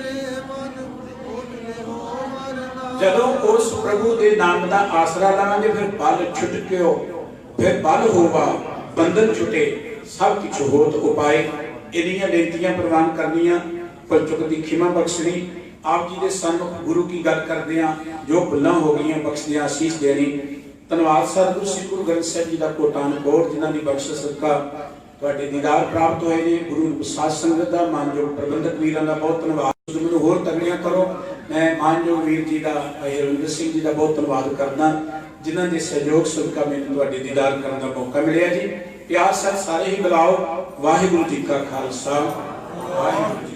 Speaker 1: रे मन, ओट ले हो हर नाम। जदों उस प्रभु दे नाम दा आसरा लावांगे फिर बल छुटकियो, फिर बल होवा बंधन छुटे, सब किछ होत उपाय। इन्नियां बेनतियां प्रवान करनियां, पलचुक दी खिमा बख्शनी। आप जी दे सन्मुख गुरु की गल करदियां जो भुल्लां हो गईयां बख्शदियां आशीष देनी। धन्नवाद सतगुरु श्री गुरु ग्रंथ साहिब जी दा कोटान कोट, जिन्हां दी बख्शिश सदका तुहाडे दीदार प्राप्त होए ने। गुरु साध संगत दा मानयोग प्रबंधक वीरां दा बहुत धन्नवाद। मैनूं होर तगड़ियां करो। मैं मानयोग वीर जी दा हरविंदर सिंह जी दा बहुत धन्नवाद करदा, जिन्हां दे सहयोग सदका मैनूं तुहाडे दीदार करन दा मौका मिलिया जी। प्यार साथ सारे ही बुलाओ। वाहिगुरू जी का खालसा, वाहिगुरू।